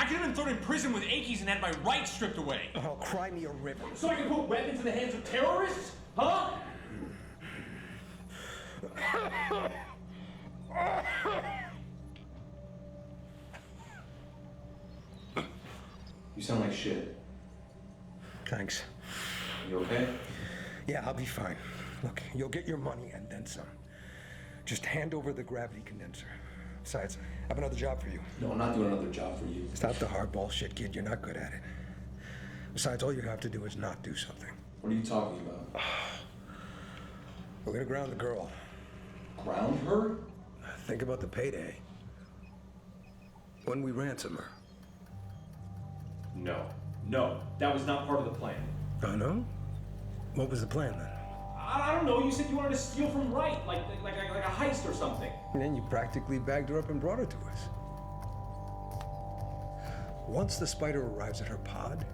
I could have been thrown in prison with Akies and had my rights stripped away. Oh, cry me a river. So I can put weapons in the hands of terrorists? Huh? You sound like shit. Thanks. You okay? Yeah, I'll be fine. Look, you'll get your money and then some. Just hand over the gravity condenser. Besides, I have another job for you. No, I'm not doing another job for you. Stop the hardball shit, kid. You're not good at it. Besides, all you have to do is not do something. What are you talking about? We're gonna ground the girl. Ground her? Think about the payday. When we ransom her. No, that was not part of the plan. Oh, no? What was the plan then? I don't know. You said you wanted to steal from Wright, like a heist or something. And then you practically bagged her up and brought her to us. Once the spider arrives at her pod,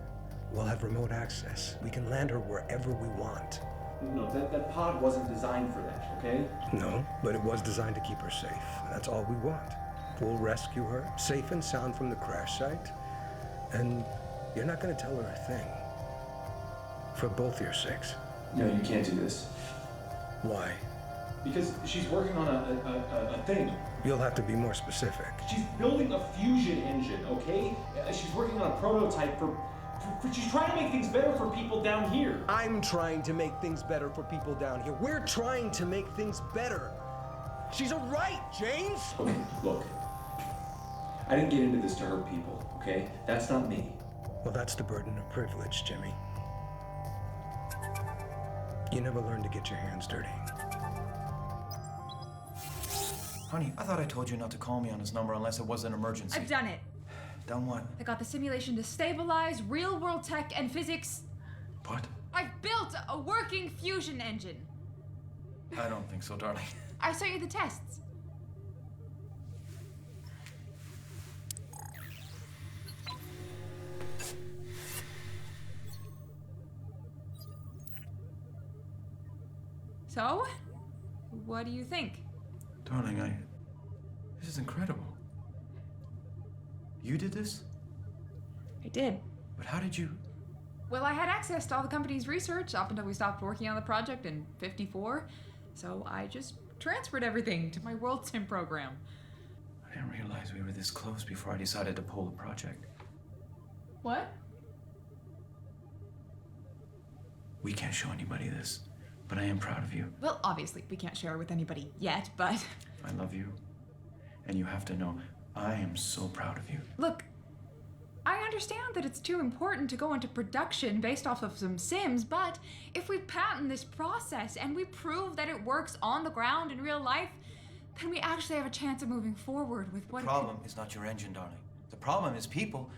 we'll have remote access. We can land her wherever we want. No, that pod wasn't designed for that, okay? No, but it was designed to keep her safe. That's all we want. We'll rescue her, safe and sound from the crash site. And you're not gonna tell her a thing. For both your sakes. No, you can't do this. Why? Because she's working on a thing. You'll have to be more specific. She's building a fusion engine, okay? She's working on a prototype for she's trying to make things better for people down here. I'm trying to make things better for people down here. We're trying to make things better. She's a right, James! Okay, look. I didn't get into this to hurt people, okay? That's not me. Well, that's the burden of privilege, Jimmy. You never learn to get your hands dirty. Honey, I thought I told you not to call me on this number unless it was an emergency. I've done it. Done what? I got the simulation to stabilize real-world tech and physics. What? I've built a working fusion engine. I don't think so, darling. I sent you the tests. So, what do you think? Darling, this is incredible. You did this? I did. But how did you? Well, I had access to all the company's research up until we stopped working on the project in '54, so I just transferred everything to my World Sim program. I didn't realize we were this close before I decided to pull the project. What? We can't show anybody this, but I am proud of you. Well, obviously, we can't share it with anybody yet, but... I love you, and you have to know, I am so proud of you. Look, I understand that it's too important to go into production based off of some sims, but if we patent this process and we prove that it works on the ground in real life, then we actually have a chance of moving forward with what... The problem is not your engine, darling. The problem is people.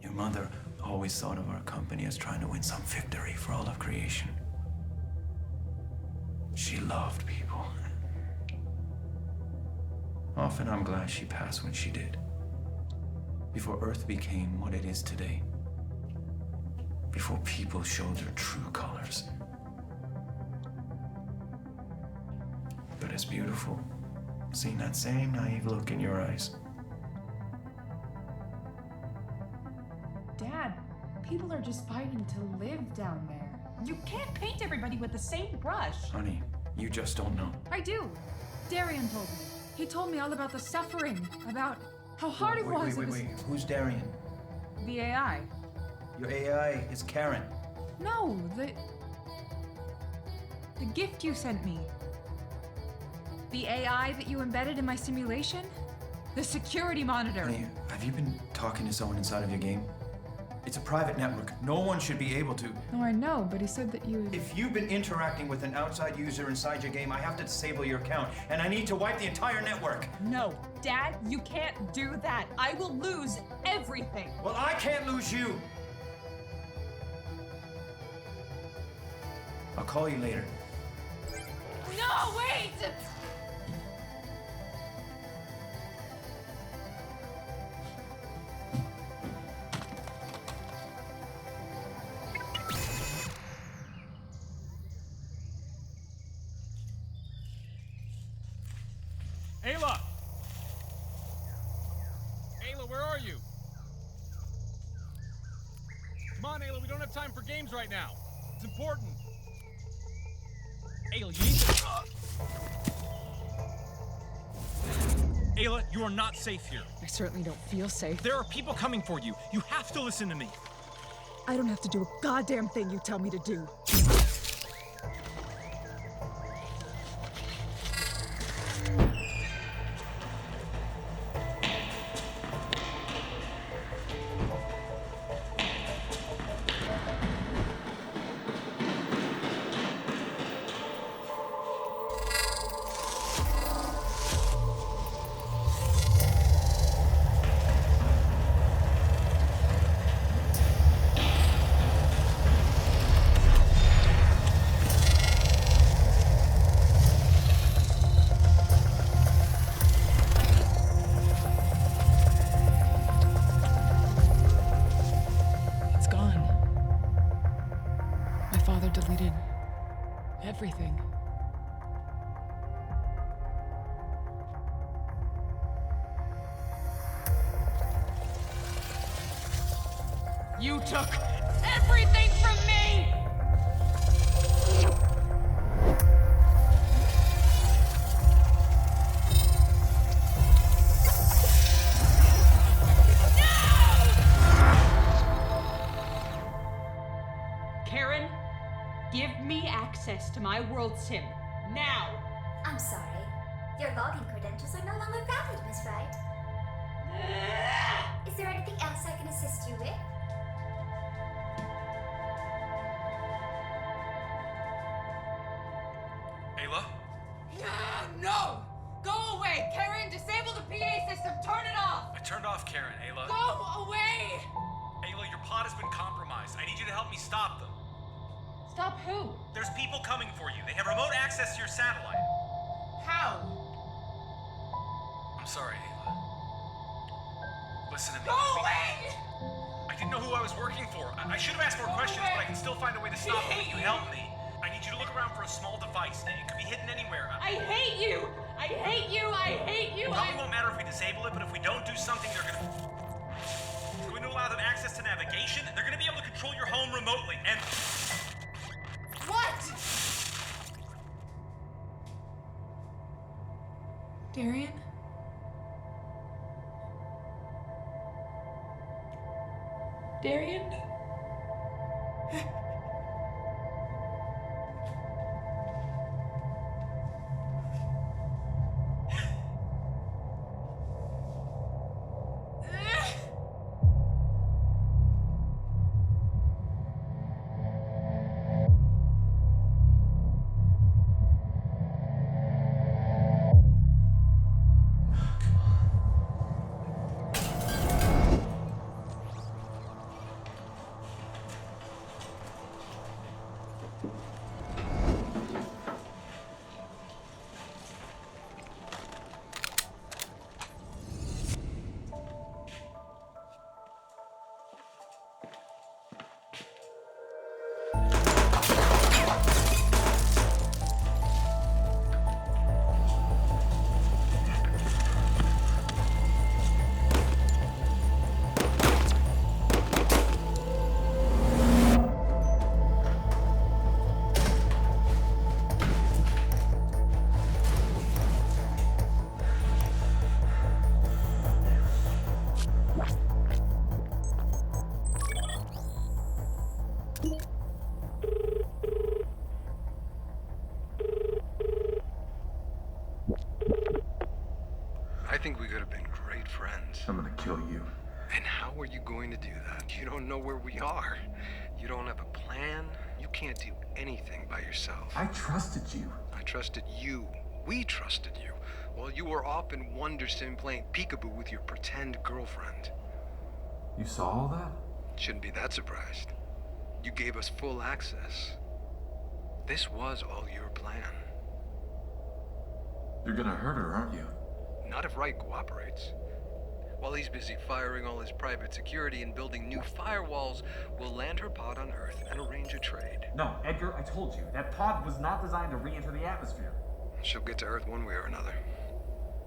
Your mother always thought of our company as trying to win some victory for all of creation. She loved people. Often I'm glad she passed when she did. Before Earth became what it is today. Before people showed their true colors. But it's beautiful, seeing that same naive look in your eyes. Dad, people are just fighting to live down there. You can't paint everybody with the same brush. Honey, you just don't know. I do. Darian told me. He told me all about the suffering, about how hard it was. Wait. Who's Darian? The AI. Your AI is Karen. No, the gift you sent me. The AI that you embedded in my simulation? The security monitor. Honey, have you been talking to someone inside of your game? It's a private network. No one should be able to. No, I know, but he said that you... If you've been interacting with an outside user inside your game, I have to disable your account, and I need to wipe the entire network. No, Dad, you can't do that. I will lose everything. Well, I can't lose you. I'll call you later. No, wait! Ayla! Ayla, where are you? Come on, Ayla, we don't have time for games right now. It's important. Ayla, you need to... Ayla, you are not safe here. I certainly don't feel safe. There are people coming for you. You have to listen to me. I don't have to do a goddamn thing you tell me to do. Deleted everything. You took everything from me! Karen, give me access to my world sim. Now! I'm sorry. Your login credentials are no longer valid, Miss Wright. Is there anything else I can assist you with? Ayla? No! Go away! Karen, disable the PA system! Turn it off! I turned off Karen, Ayla. Go away! Ayla, your pod has been compromised. I need you to help me stop them. Stop who? There's people coming for you. They have remote access to your satellite. How? I'm sorry, Ayla. Listen to me. Go away! I didn't know who I was working for. I should have asked more questions, but I can still find a way to stop them. Can you help me? I need you to look around for a small device. It could be hidden anywhere. I hate you! I hate you! I hate you! Probably won't matter if we disable it, but if we don't do something, they're gonna... It's going to allow them access to navigation. They're gonna be able to control your home remotely, and... What? Darian? Darian? I think we could have been great friends. I'm gonna kill you. And how are you going to do that? You don't know where we are. You don't have a plan. You can't do anything by yourself. I trusted you. I trusted you. We trusted you. While you were off in Wonder Sim playing peekaboo with your pretend girlfriend. You saw all that? Shouldn't be that surprised. You gave us full access. This was all your plan. You're gonna hurt her, aren't you? Not if Wright cooperates. While he's busy firing all his private security and building new firewalls, we'll land her pod on Earth and arrange a trade. No, Edgar, I told you, that pod was not designed to re-enter the atmosphere. She'll get to Earth one way or another.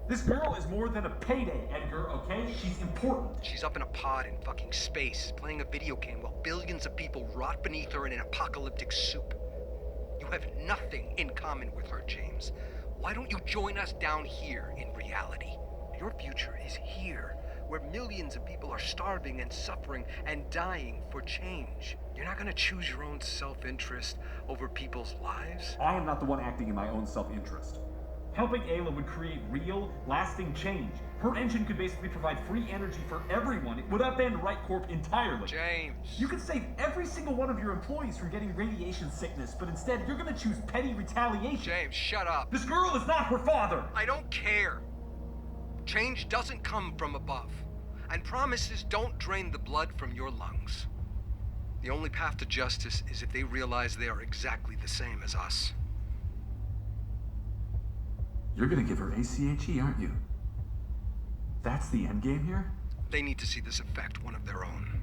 This girl is more than a payday, Edgar, okay? She's important. She's up in a pod in fucking space, playing a video game while billions of people rot beneath her in an apocalyptic soup. You have nothing in common with her, James. Why don't you join us down here in reality? Your future is here, where millions of people are starving and suffering and dying for change. You're not gonna choose your own self-interest over people's lives? I am not the one acting in my own self-interest. Helping Ayla would create real, lasting change. Her engine could basically provide free energy for everyone. It would upend Right Corp entirely. James! You could save every single one of your employees from getting radiation sickness, but instead you're gonna choose petty retaliation. James, shut up. This girl is not her father! I don't care. Change doesn't come from above, and promises don't drain the blood from your lungs. The only path to justice is if they realize they are exactly the same as us. You're gonna give her ACHE, aren't you? That's the endgame here? They need to see this affect one of their own.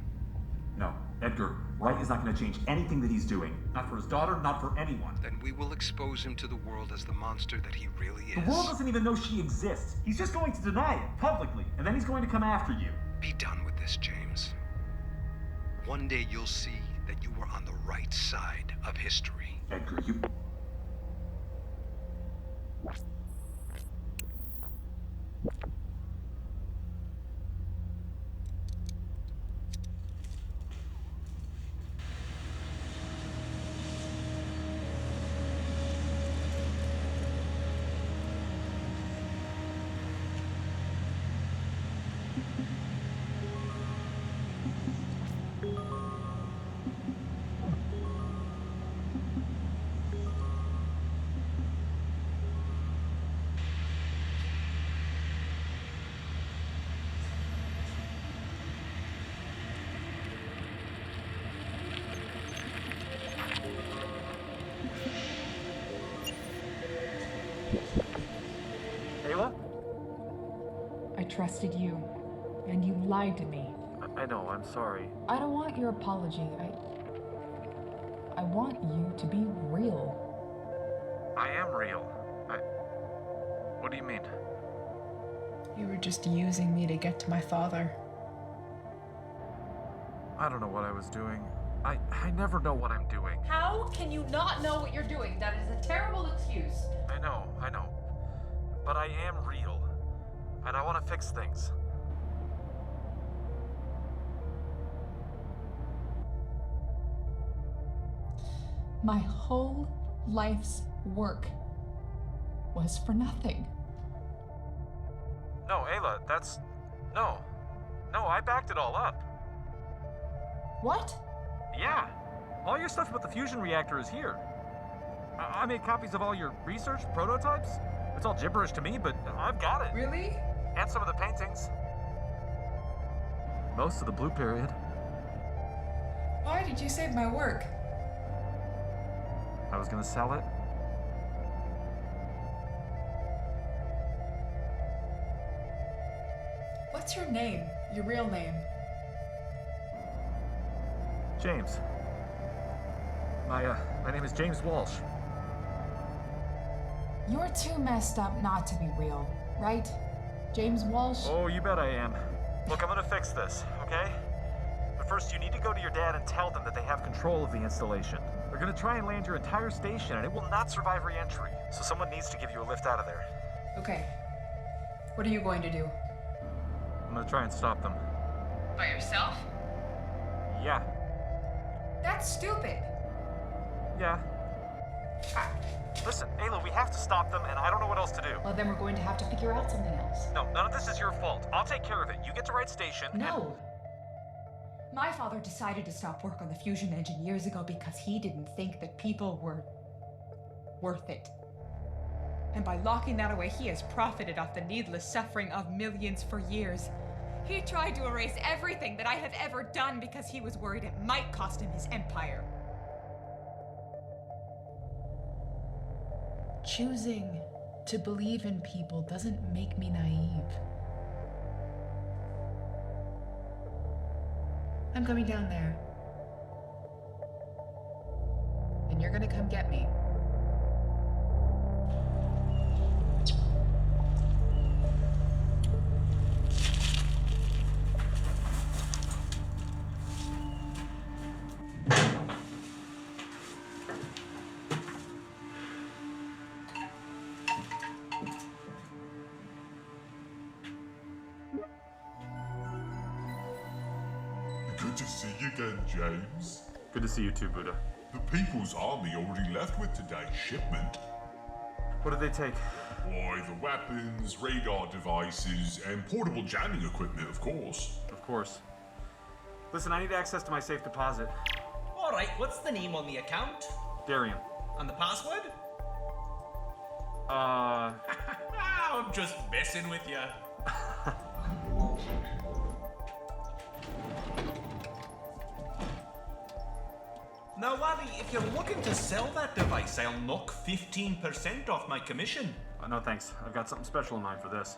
No, Edgar, Wright is not gonna change anything that he's doing. Not for his daughter, not for anyone. Then we will expose him to the world as the monster that he really is. The world doesn't even know she exists. He's just going to deny it, publicly, and then he's going to come after you. Be done with this, James. One day you'll see that you were on the right side of history. Edgar, you... Ayla? I trusted you, and you lied to me. I know, I'm sorry. I don't want your apology. I want you to be real. I am real. What do you mean? You were just using me to get to my father. I don't know what I was doing. I never know what I'm doing. How can you not know what you're doing? That is a terrible excuse. I know. But I am real. And I want to fix things. My whole life's work was for nothing. No, Ayla, that's... No, I backed it all up. What? Yeah. All your stuff about the fusion reactor is here. I made copies of all your research prototypes. It's all gibberish to me, but I've got it. Really? And some of the paintings. Most of the blue period. Why did you save my work? I was gonna sell it. What's your name? Your real name? James. My name is James Walsh. You're too messed up not to be real, right? James Walsh? Oh, you bet I am. Look, I'm gonna fix this, okay? But first, you need to go to your dad and tell them that they have control of the installation. They're gonna try and land your entire station, and it will not survive re-entry. So someone needs to give you a lift out of there. Okay. What are you going to do? I'm gonna try and stop them. By yourself? Yeah. That's stupid. Yeah. Listen, Ayla, we have to stop them, and I don't know what else to do. Well, then we're going to have to figure out something else. No, none of this is your fault. I'll take care of it. You get to Wright Station. No. My father decided to stop work on the fusion engine years ago because he didn't think that people were worth it. And by locking that away, he has profited off the needless suffering of millions for years. He tried to erase everything that I have ever done because he was worried it might cost him his empire. Choosing to believe in people doesn't make me naive. I'm coming down there. And you're gonna come get me. to see you again, James. Good to see you too, Buddha. The People's Army already left with today's shipment. What did they take? Why, the weapons, radar devices, and portable jamming equipment, of course. Of course. Listen, I need access to my safe deposit. All right, what's the name on the account? Darian. And the password? I'm just messing with you. Now, Wally, if you're looking to sell that device, I'll knock 15% off my commission. No thanks. I've got something special in mind for this.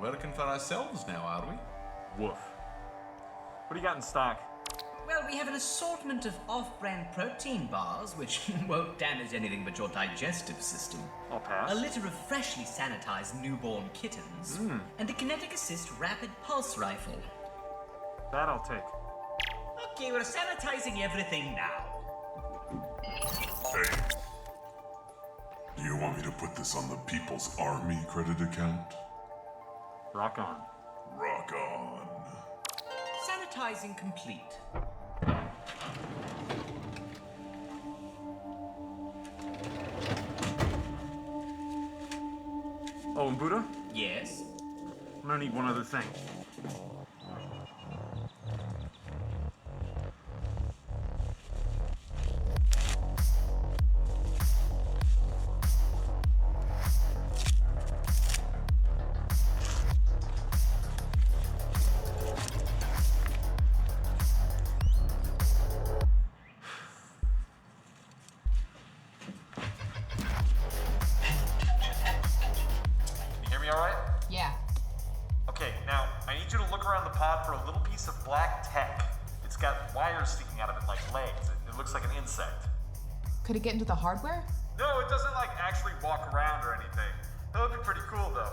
Working for ourselves now, are we? Woof. What do you got in stock? Well, we have an assortment of off-brand protein bars, which won't damage anything but your digestive system. I'll pass. A litter of freshly sanitized newborn kittens. And a kinetic assist rapid pulse rifle. That I'll take. Okay, we're sanitizing everything now. Hey. Do you want me to put this on the People's Army credit account? Rock on. Rock on. Sanitizing complete. Oh, and Buddha? Yes? I'm gonna need one other thing. Could it get into the hardware? No, it doesn't like actually walk around or anything. That would be pretty cool though.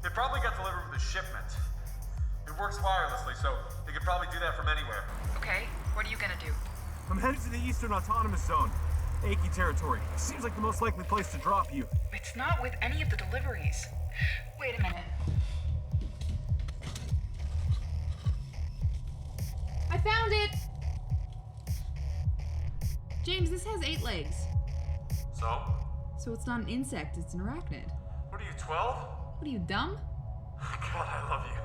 It probably got delivered with a shipment. It works wirelessly, so they could probably do that from anywhere. Okay, what are you gonna do? I'm headed to the Eastern Autonomous Zone. Achy territory. Seems like the most likely place to drop you. It's not with any of the deliveries. Wait a minute. I found it! James, this has 8 legs. So? So it's not an insect, it's an arachnid. What are you, 12? What are you, dumb? God, I love you.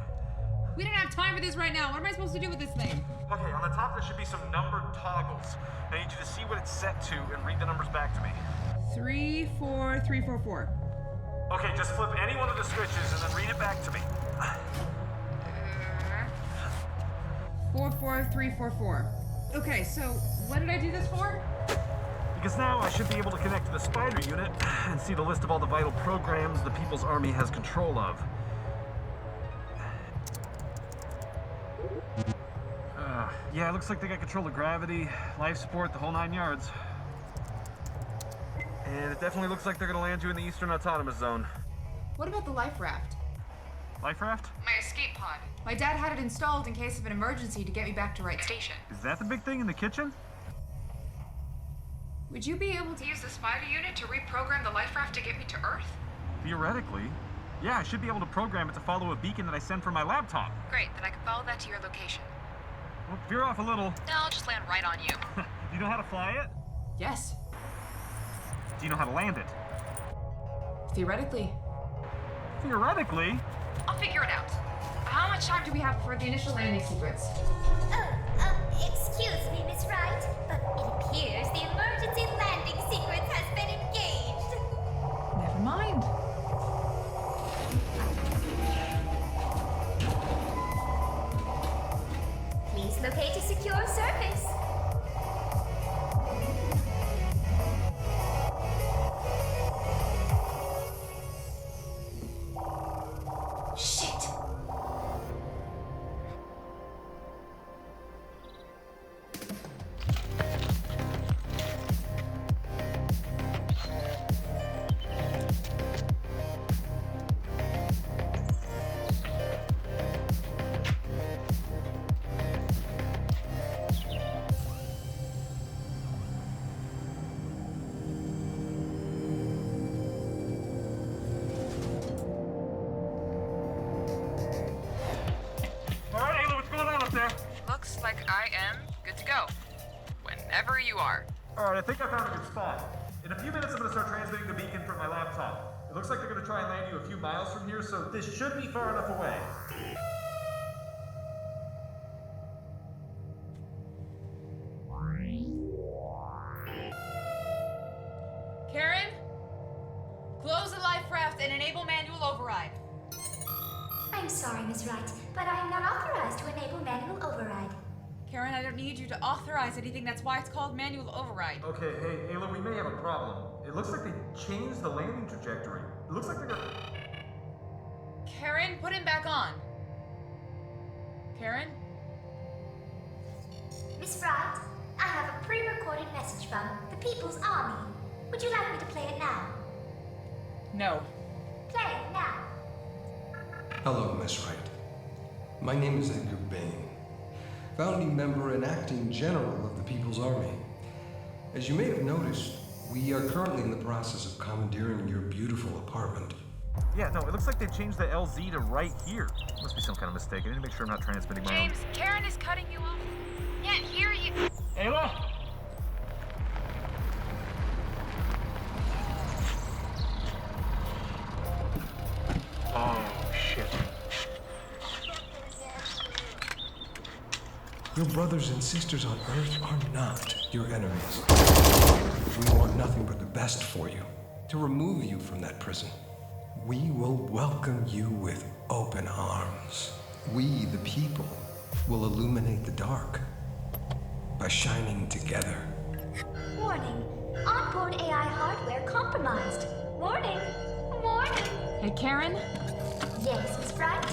We don't have time for this right now. What am I supposed to do with this thing? Okay, on the top there should be some numbered toggles. I need you to see what it's set to and read the numbers back to me. 3, 4, 3, 4, 4. Okay, just flip any one of the switches and then read it back to me. 4, 4, 3, 4, 4. Okay, so what did I do this for? Because now I should be able to connect to the spider unit and see the list of all the vital programs the People's Army has control of. Yeah, it looks like they got control of gravity, life support, the whole 9 yards. And it definitely looks like they're gonna land you in the Eastern Autonomous Zone. What about the life raft? Life raft? My escape pod. My dad had it installed in case of an emergency to get me back to Wright Station. Is that the big thing in the kitchen? Would you be able to use the spider unit to reprogram the life raft to get me to Earth? Theoretically. Yeah, I should be able to program it to follow a beacon that I send from my laptop. Great, then I can follow that to your location. Well, veer off a little. No, I'll just land right on you. Do you know how to fly it? Yes. Do you know how to land it? Theoretically. Theoretically? I'll figure it out. How much time do we have for the initial landing sequence? Excuse me, Miss Wright, but it appears the emergency landing sequence has been engaged. Never mind. Please locate a secure surface. Shit! like I am good to go. Whenever you are. Alright, I think I found a good spot. In a few minutes, I'm going to start transmitting the beacon from my laptop. It looks like they're going to try and land you a few miles from here, so this should be far enough away. Karen? Close the life raft and enable manual override. I'm sorry, Miss Wright, but I am not authorized to enable manual override. Karen, I don't need you to authorize anything. That's why it's called manual override. Okay, hey, Ayla, we may have a problem. It looks like they changed the landing trajectory. It looks like they're gonna... Karen, put him back on. Karen? Miss Wright, I have a pre-recorded message from the People's Army. Would you like me to play it now? No. Play it now. Hello, Miss Wright. My name is Edgar Bain, founding member and acting general of the People's Army. As you may have noticed, we are currently in the process of commandeering your beautiful apartment. Yeah, no, it looks like they've changed the LZ to right here. Must be some kind of mistake. I need to make sure I'm not transmitting my James, Karen is cutting you off. Can't hear you. Ayla! Oh, shit. Your brothers and sisters on Earth are not your enemies. We want nothing but the best for you, to remove you from that prison. We will welcome you with open arms. We, the people, will illuminate the dark by shining together. Warning. Onboard AI hardware compromised. Warning. Warning. Hey, Karen? Yes, Miss Wright?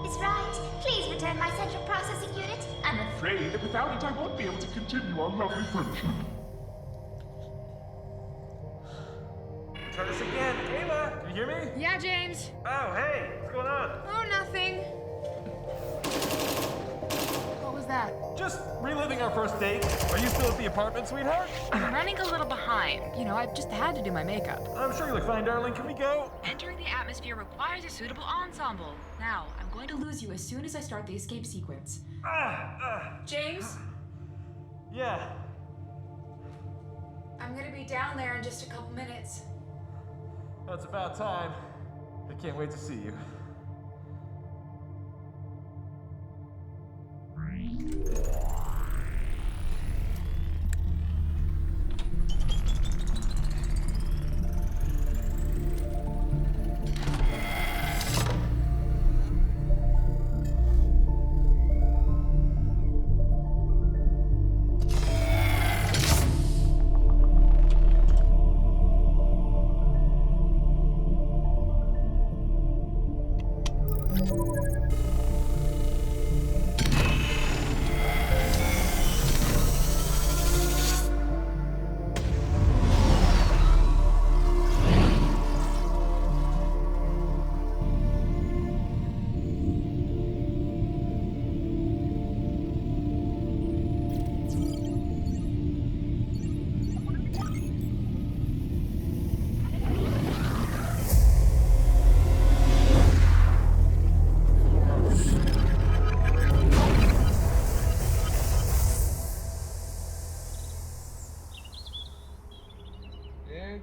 Miss Wright, please return my central processing unit. I'm Afraid that without it I won't be able to continue our lovely friendship. Try this again. Ayla, can you hear me? Yeah, James. Oh, hey, what's going on? Oh, nothing. What was that? Just reliving our first date. Are you still at the apartment, sweetheart? I'm running a little behind. You know, I just had to do my makeup. I'm sure you look fine, darling. Can we go? Entering the atmosphere requires a suitable ensemble. Now, I'm going to lose you as soon as I start the escape sequence. James? Yeah. I'm gonna be down there in just a couple minutes. That's about time. I can't wait to see you.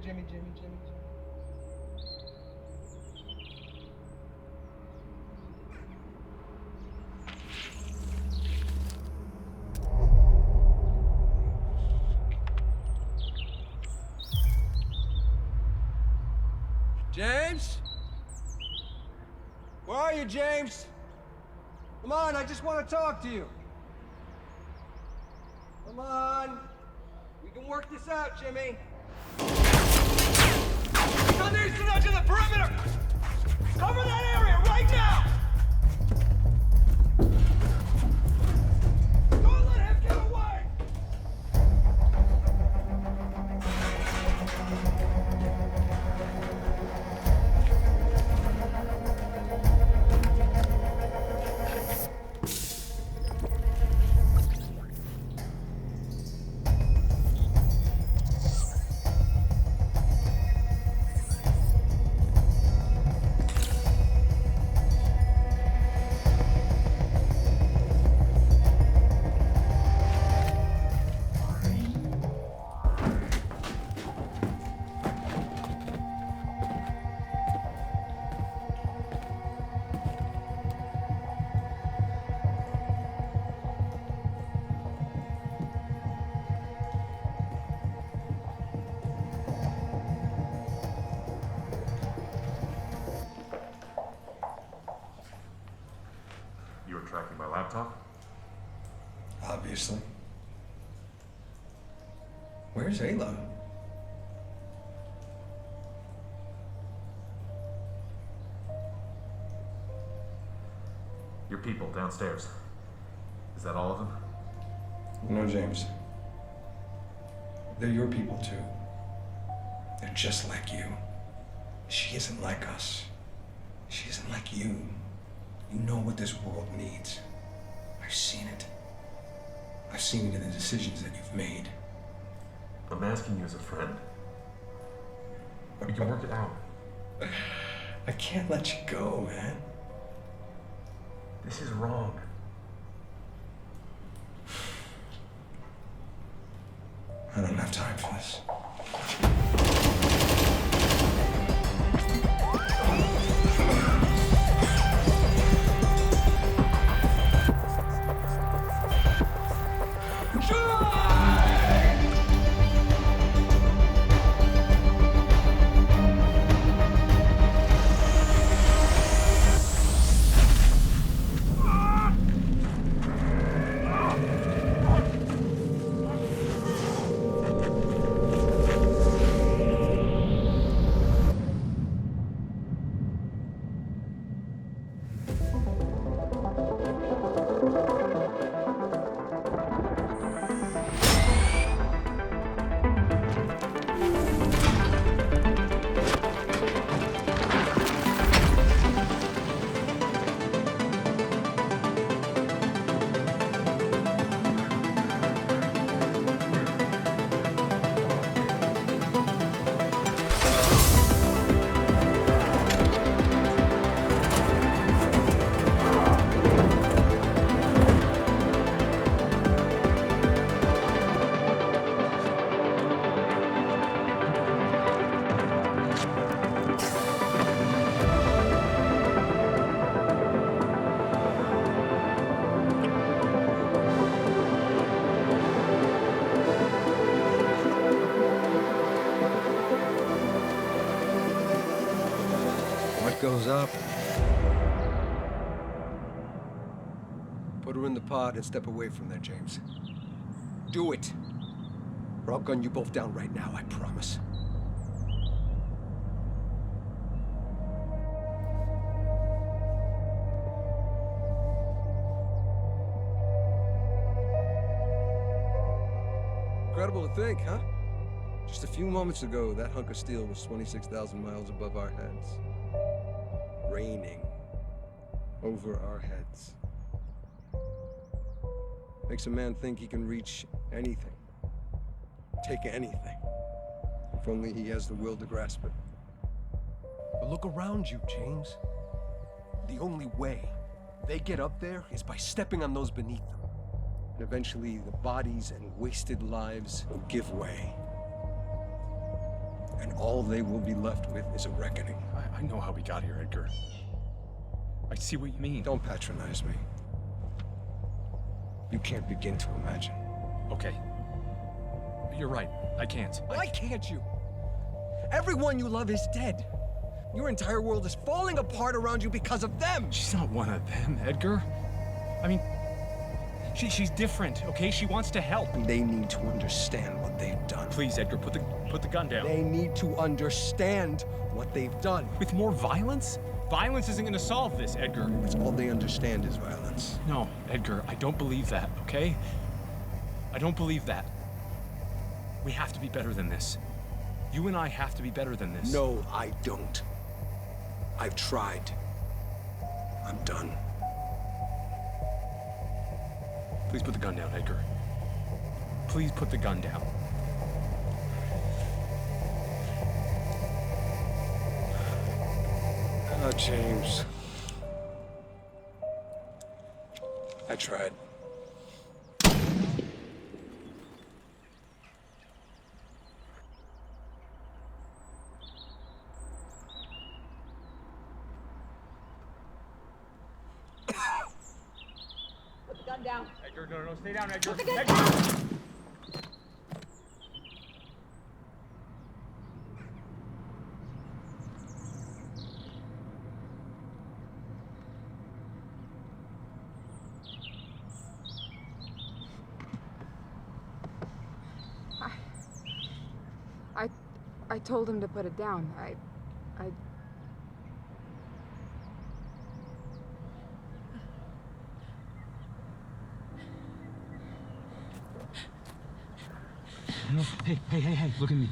Jimmy. James? Where are you, James? Come on, I just want to talk to you. Come on. We can work this out, Jimmy. He's on the eastern edge of the perimeter! Cover that area right now! Don't let him get away! obviously. Where's Ayla? Your people downstairs. Is that all of them? No, James. They're your people too. They're just like you. She isn't like us. She isn't like you. You know what this world needs. I've seen it. I've seen it in the decisions that you've made. I'm asking you as a friend. We can work it out. I can't let you go, man. This is wrong. I don't have time for this. Goes up. Put her in the pod and step away from there, James. Do it. Or I'll gun you both down right now, I promise. Incredible to think, huh? Just a few moments ago, that hunk of steel was 26,000 miles above our heads. Raining over our heads. Makes a man think he can reach anything, take anything, if only he has the will to grasp it. But look around you, James. The only way they get up there is by stepping on those beneath them. And eventually the bodies and wasted lives will give way. And all they will be left with is a reckoning. I know how we got here, Edgar. I see what you mean. Don't patronize me. You can't begin to imagine. Okay. You're right. I can't. Why can't you? Everyone you love is dead. Your entire world is falling apart around you because of them. She's not one of them, Edgar. I mean, she's different, okay? She wants to help. They need to understand what they've done. Please, Edgar, put the gun down. They need to understand what they've done. With more violence? Violence isn't gonna solve this, Edgar. That's all they understand is violence. No, Edgar, I don't believe that, okay? I don't believe that. We have to be better than this. You and I have to be better than this. No, I don't. I've tried. I'm done. Please put the gun down, Edgar. Please put the gun down. Oh, James. I tried. Put the gun down. Edgar, no, stay down, Edgar. Put the gun Edgar! down. I told him to put it down. I... No, hey, look at me.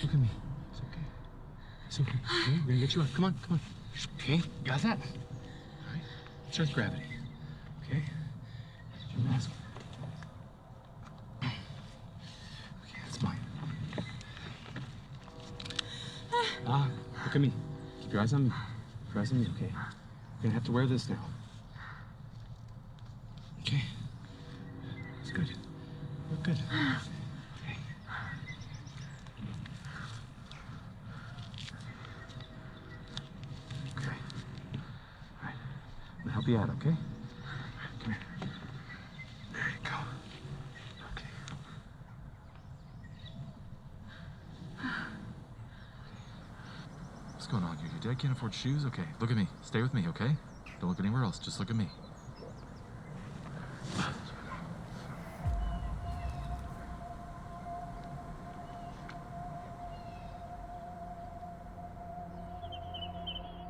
Look at me. It's okay. It's okay. Okay, we're gonna get you up. Come on. Okay, got that? All right. It's Earth gravity. Okay? That's your mask. Okay, that's mine. Look at me. Keep your eyes on me. Keep your eyes on me, okay? You're gonna have to wear this now. Okay? That's good. Look good. Okay. Okay. All right. I'm gonna help you out, okay? Come here. There you go. Okay. What's going on here? Your dad can't afford shoes? Okay, look at me. Stay with me, okay? Don't look anywhere else. Just look at me.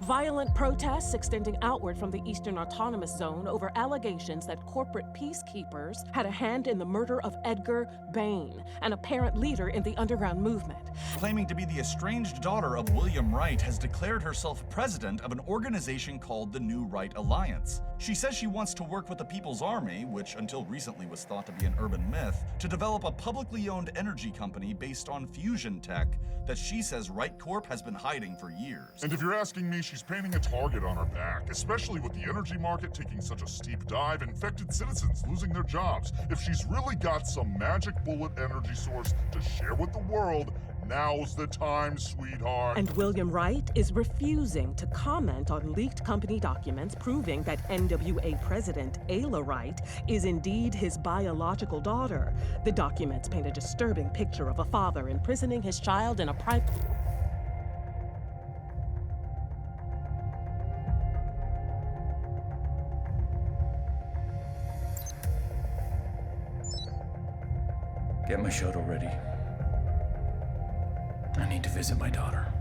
Violent protests extending outward from the Eastern Autonomous Zone over allegations that corporate peacekeepers had a hand in the murder of Edgar Bain, an apparent leader in the underground movement. Claiming to be the estranged daughter of William Wright, has declared herself president of an organization called the New Right Alliance. She says she wants to work with the People's Army, which until recently was thought to be an urban myth, to develop a publicly owned energy company based on fusion tech that she says Wright Corp has been hiding for years. And if you're asking me, she's painting a target on her back, especially with the energy market taking such a steep dive, infected citizens losing their jobs. If she's really got some magic bullet energy source to share with the world, now's the time, sweetheart. And William Wright is refusing to comment on leaked company documents proving that NWA President Ayla Wright is indeed his biological daughter. The documents paint a disturbing picture of a father imprisoning his child in a private... Get my shuttle ready. I need to visit my daughter.